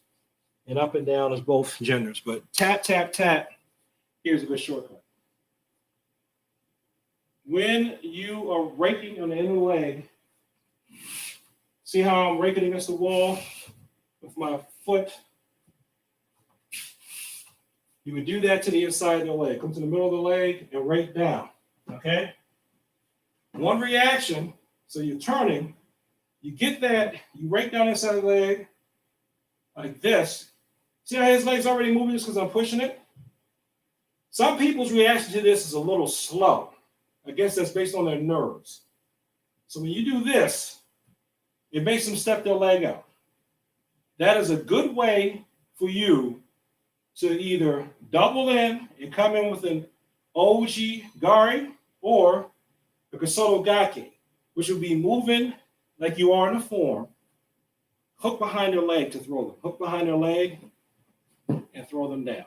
and up and down is both genders. But tap, tap, tap. Here's a good shortcut. When you are raking on the inner leg, see how I'm raking against the wall with my foot? You would do that to the inside of the leg. Come to the middle of the leg and rake down, okay? One reaction, so you're turning, you get that, you rake down inside the leg like this. See how his leg's already moving just because I'm pushing it? Some people's reaction to this is a little slow. I guess that's based on their nerves. So when you do this, it makes them step their leg out. That is a good way for you to either double in and come in with an Oji Gari or a Kesa Gatame, which would be moving like you are in a form, hook behind their leg to throw them, hook behind their leg and throw them down.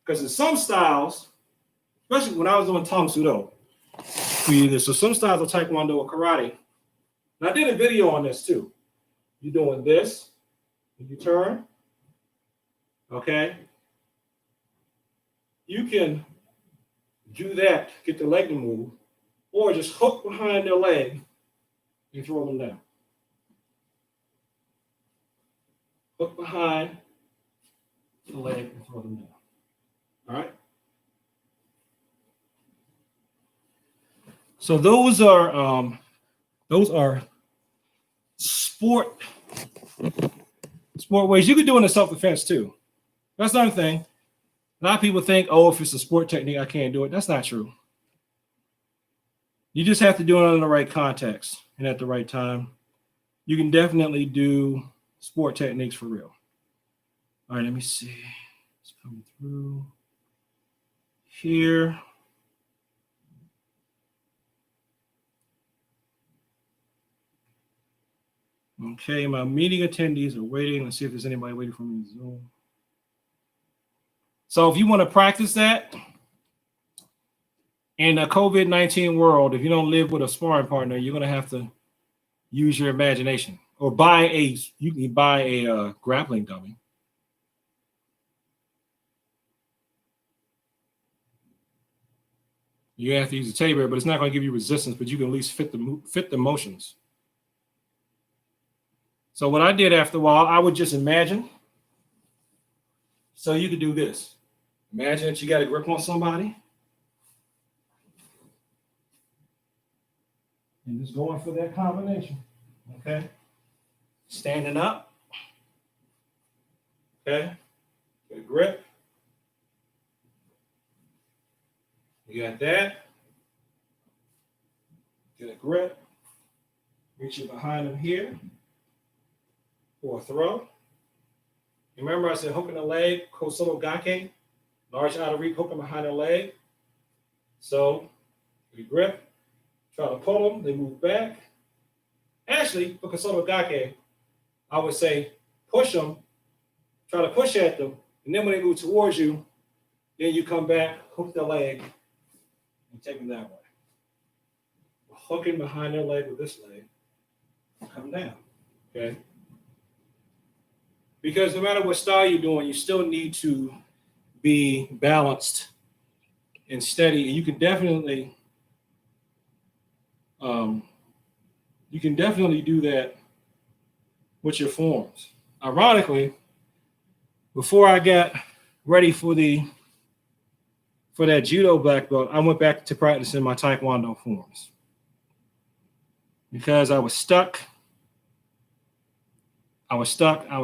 Because in some styles, especially when I was doing Tang Sudo, so some styles of Taekwondo or Karate, and I did a video on this too. You're doing this, and you turn, okay? You can do that, get the leg to move, or just hook behind their leg and throw them down. Hook behind the leg and throw them down. All right? So those are sport ways. You could do it in self-defense too. That's another thing. A lot of people think, oh, if it's a sport technique, I can't do it. That's not true. You just have to do it in the right context and at the right time. You can definitely do sport techniques for real. All right, let me see. It's coming through here. Okay, my meeting attendees are waiting. Let's see if there's anybody waiting for me in Zoom. So if you want to practice that in a COVID-19 world, if you don't live with a sparring partner, you're going to have to use your imagination or you can buy a grappling dummy. You have to use a teddy bear, but it's not going to give you resistance, but you can at least fit the motions. So what I did after a while, I would just imagine. So you could do this. Imagine that you got a grip on somebody. And just going for that combination. Okay. Standing up. Okay. Get a grip. You got that. Get a grip. Reach it behind them here. For a throw. Remember I said hooking the leg, Kesa Gatame, large outer reach, hooking behind the leg So we grip, try to pull them, they move back. Actually, for Kesa Gatame, I would say push them, try to push at them, and then when they move towards you, then you come back, hook the leg, and take them that way. Hooking behind their leg with this leg, come down, okay? Because no matter what style you're doing, you still need to be balanced and steady. And you can definitely do that with your forms. Ironically, before I got ready for that judo black belt, I went back to practicing my taekwondo forms because I was stuck. I was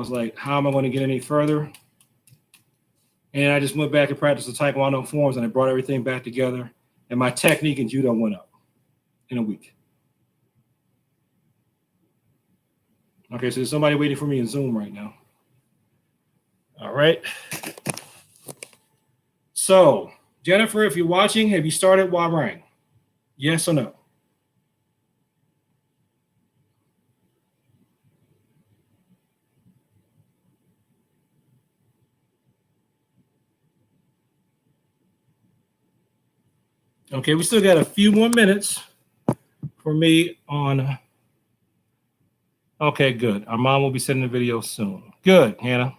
like, how am I going to get any further? And I just went back and practiced the taekwondo forms, and I brought everything back together, and my technique in judo went up in a week. Okay, so there's somebody waiting for me in Zoom right now. All right. So, Jennifer, if you're watching, have you started Warang? Yes or no? Okay, we still got a few more minutes for me on. Okay, good. Our mom will be sending the video soon. Good, Hannah.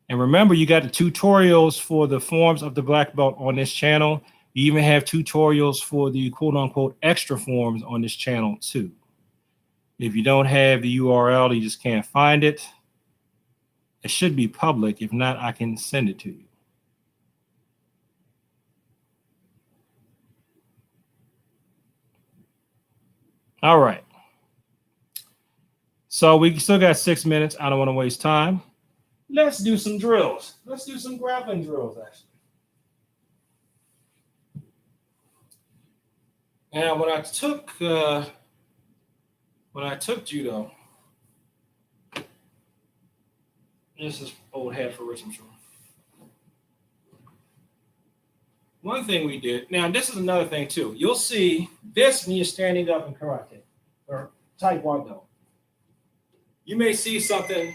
And remember, you got the tutorials for the forms of the black belt on this channel. You even have tutorials for the quote unquote extra forms on this channel too. If you don't have the URL, you just can't find it. It should be public. If not, I can send it to you. All right. So we still got 6 minutes. I don't want to waste time. Let's do some drills. Let's do some grappling drills, actually. Now, when I took judo, this is old hat for Rich, I'm sure. One thing we did, now this is another thing too. You'll see this when you're standing up in karate or taekwondo. You may see something.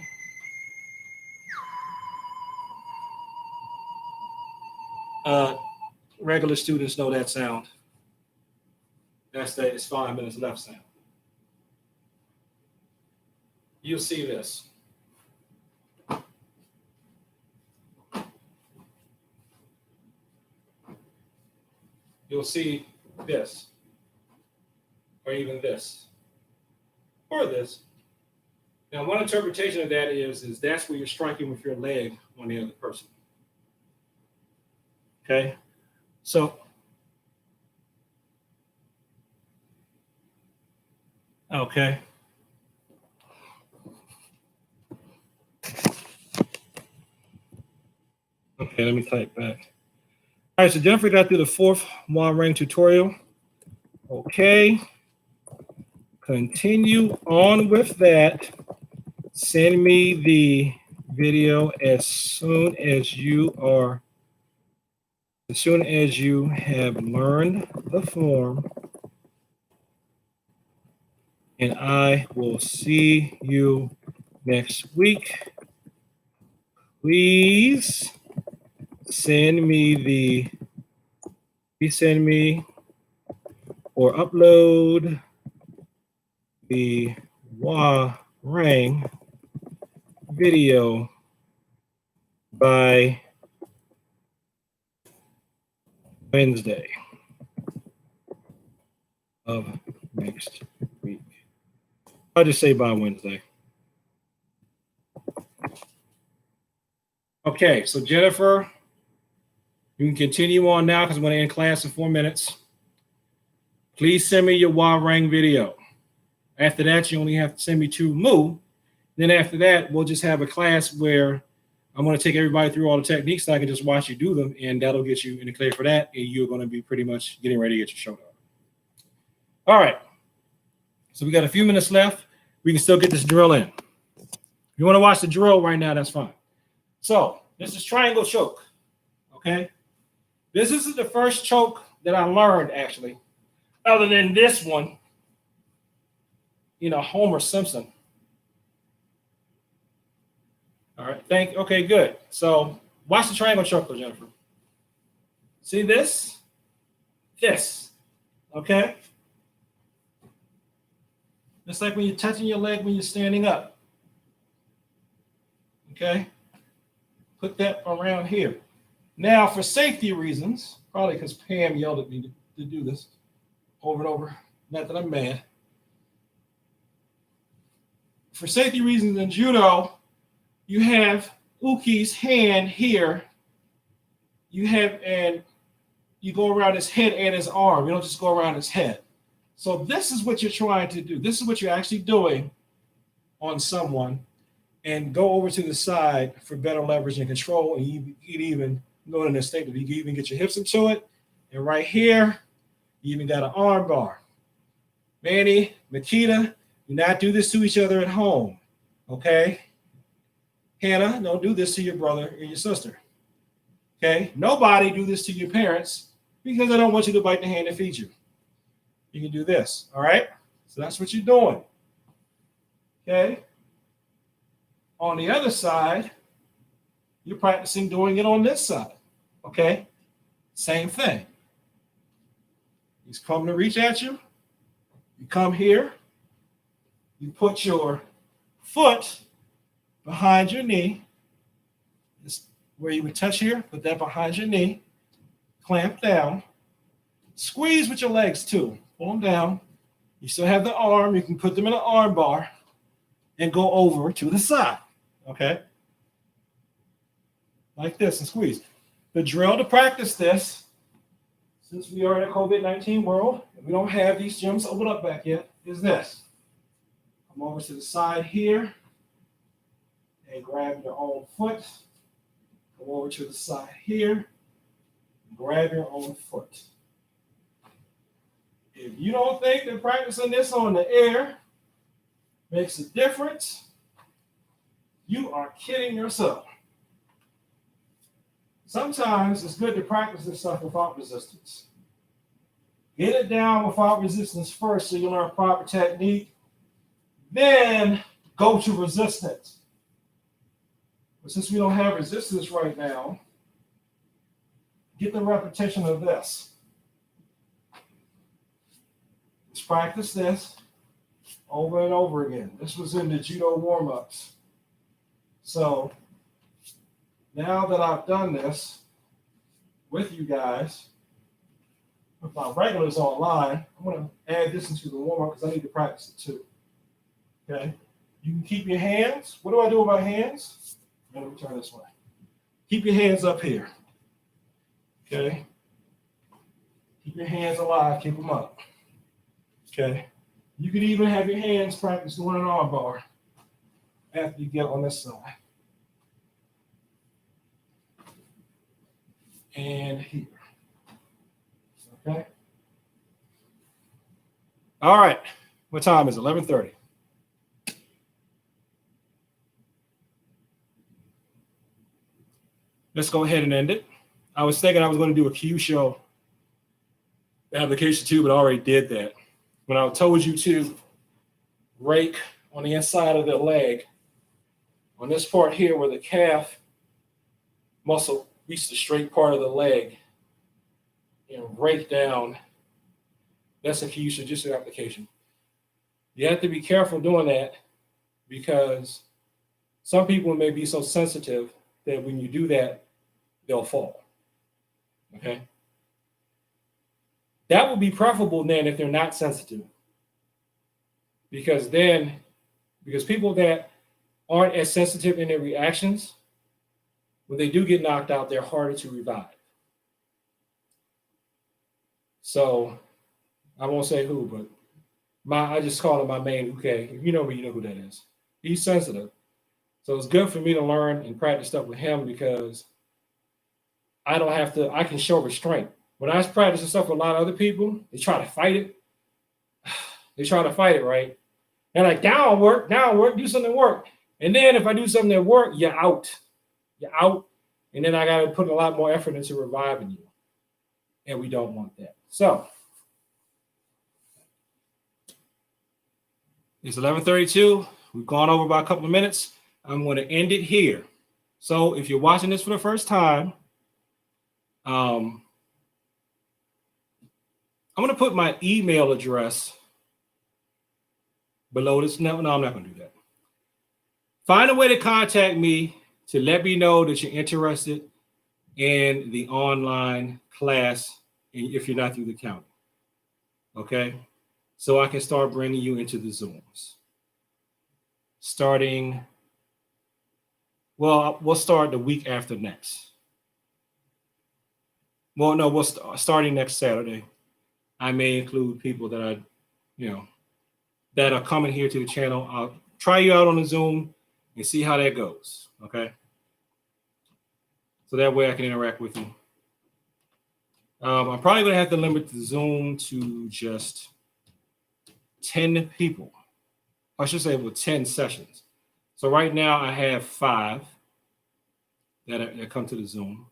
Regular students know that sound. That's that it's 5 minutes left sound. You'll see this. You'll see this, or even this, or this. Now, one interpretation of that is that's where you're striking with your leg on the other person. Okay, so okay. Okay, let me type back. All right, so Jennifer got through the 4th Warang tutorial. Okay, continue on with that. Send me the video as soon as you have learned the form, and I will see you next week. Please send me or upload the Warang video by Wednesday of next week. I'll just say by Wednesday. Okay, so Jennifer, you can continue on now because I'm going to end class in 4 minutes. Please send me your Warang video. After that, you only have to send me 2 Mu. Then after that, we'll just have a class where I'm going to take everybody through all the techniques so I can just watch you do them, and that'll get you in the clear for that, and you're going to be pretty much getting ready to get your show done. All right. So we got a few minutes left. We can still get this drill in. If you want to watch the drill right now, that's fine. So this is triangle choke, okay? This isn't the first choke that I learned, actually, other than this one, Homer Simpson. All right, okay, good. So watch the triangle choke, Jennifer. See this? This, okay? It's like when you're touching your leg when you're standing up. Okay? Put that around here. Now, for safety reasons, probably because Pam yelled at me to do this over and over, not that I'm mad. For safety reasons in judo, you have Uki's hand here. And you go around his head and his arm. You don't just go around his head. So this is what you're trying to do. This is what you're actually doing on someone, and go over to the side for better leverage and control. And you can even go in a state that you can even get your hips into it. And right here, you even got an arm bar. Manny, Makita, do not do this to each other at home. Okay? Hannah, don't do this to your brother or your sister. Okay? Nobody do this to your parents because I don't want you to bite the hand that feeds you. You can do this. All right? So that's what you're doing. Okay? On the other side, you're practicing doing it on this side. Okay? Same thing. He's coming to reach at you. You come here. You put your foot behind your knee. This where you would touch here. Put that behind your knee. Clamp down. Squeeze with your legs too. Pull them down. You still have the arm. You can put them in an arm bar and go over to the side. Okay? Like this and squeeze. The drill to practice this, since we are in a COVID-19 world, and we don't have these gyms open up back yet, is this. Come over to the side here and grab your own foot. Come over to the side here and grab your own foot. If you don't think that practicing this on the air makes a difference, you are kidding yourself. Sometimes it's good to practice this stuff without resistance. Get it down without resistance first so you learn proper technique. Then go to resistance. But since we don't have resistance right now, get the repetition of this. Let's practice this over and over again. This was in the judo warm-ups. So now that I've done this with you guys, with my regulars online, I'm going to add this into the warm-up because I need to practice it too. Okay? You can keep your hands. What do I do with my hands? Let me turn this way. Keep your hands up here. Okay? Keep your hands alive. Keep them up. Okay? You can even have your hands practice doing an arm bar after you get on this side. And here. Okay. All right. What time is it? 11:30. Let's go ahead and end it. I was thinking I was going to do a Q show application too, but I already did that. When I told you to rake on the inside of the leg, on this part here where the calf muscle reach the straight part of the leg and rake down. That's a key suggested application. You have to be careful doing that because some people may be so sensitive that when you do that, they'll fall. Okay? That would be preferable then if they're not sensitive. Because people that aren't as sensitive in their reactions, when they do get knocked out, they're harder to revive. So I won't say who, but I just call him my main Uke. If you know me, you know who that is. He's sensitive. So it's good for me to learn and practice stuff with him because I can show restraint. When I practice stuff with a lot of other people, they try to fight it. They try to fight it, right? They're like, down work, do something work. And then if I do something that work, you're out. You're out. And then I got to put a lot more effort into reviving you. and we don't want that. So it's 11:32. We've gone over by a couple of minutes. I'm going to end it here. So if you're watching this for the first time, I'm going to put my email address below this. No, I'm not going to do that. Find a way to contact me to let me know that you're interested in the online class if you're not through the county. Okay? So I can start bringing you into the Zooms. We'll start the week after next. Well, no, starting next Saturday. I may include people that that are coming here to the channel. I'll try you out on the Zoom and see how that goes. Okay. So that way I can interact with you. I'm probably going to have to limit the Zoom to just 10 people. I should say with 10 sessions. So right now I have 5 that come to the Zoom.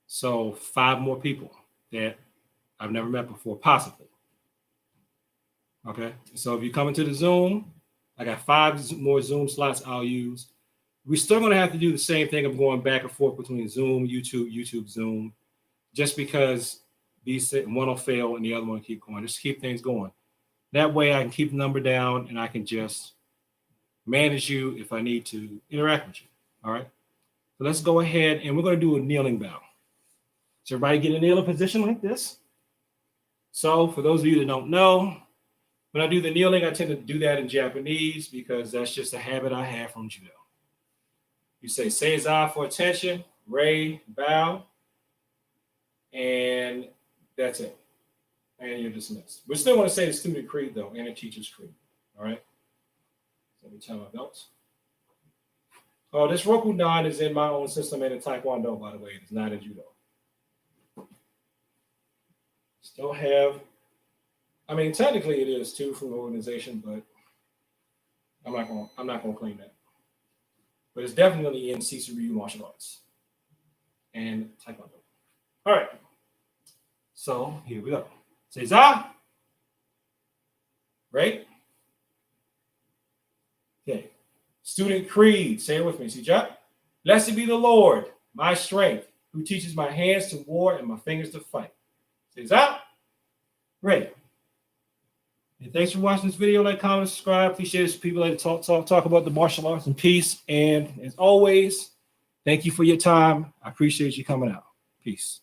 So 5 more people that I've never met before, possibly. Okay. So if you come into the Zoom, I got 5 more Zoom slots I'll use. We're still going to have to do the same thing of going back and forth between Zoom, YouTube, Zoom, just because one will fail and the other one will keep going. Just keep things going. That way I can keep the number down and I can just manage you if I need to interact with you. All right. So let's go ahead and we're going to do a kneeling bow. So everybody get in a kneeling position like this. So for those of you that don't know, when I do the kneeling, I tend to do that in Japanese because that's just a habit I have from judo. You say Seiza for attention, Rei, bow, and that's it. And you're dismissed. We still want to say the student creed, though, and the teacher's creed. All right? So let me tie my belts. Oh, this Rokudan is in my own system and in Taekwondo, by the way. It's not in judo. Still have, I mean, technically it is too from the organization, but I'm not gonna claim that. But it's definitely in Ciceryu martial arts and Taekwondo. All right. So here we go. Seiza. Right? Okay. Student creed. Say it with me. Sija. Blessed be the Lord, my strength, who teaches my hands to war and my fingers to fight. Seiza. Ready. And thanks for watching this video. Like, comment, subscribe. Appreciate it. People like to talk about the martial arts and peace. And as always, thank you for your time. I appreciate you coming out. Peace.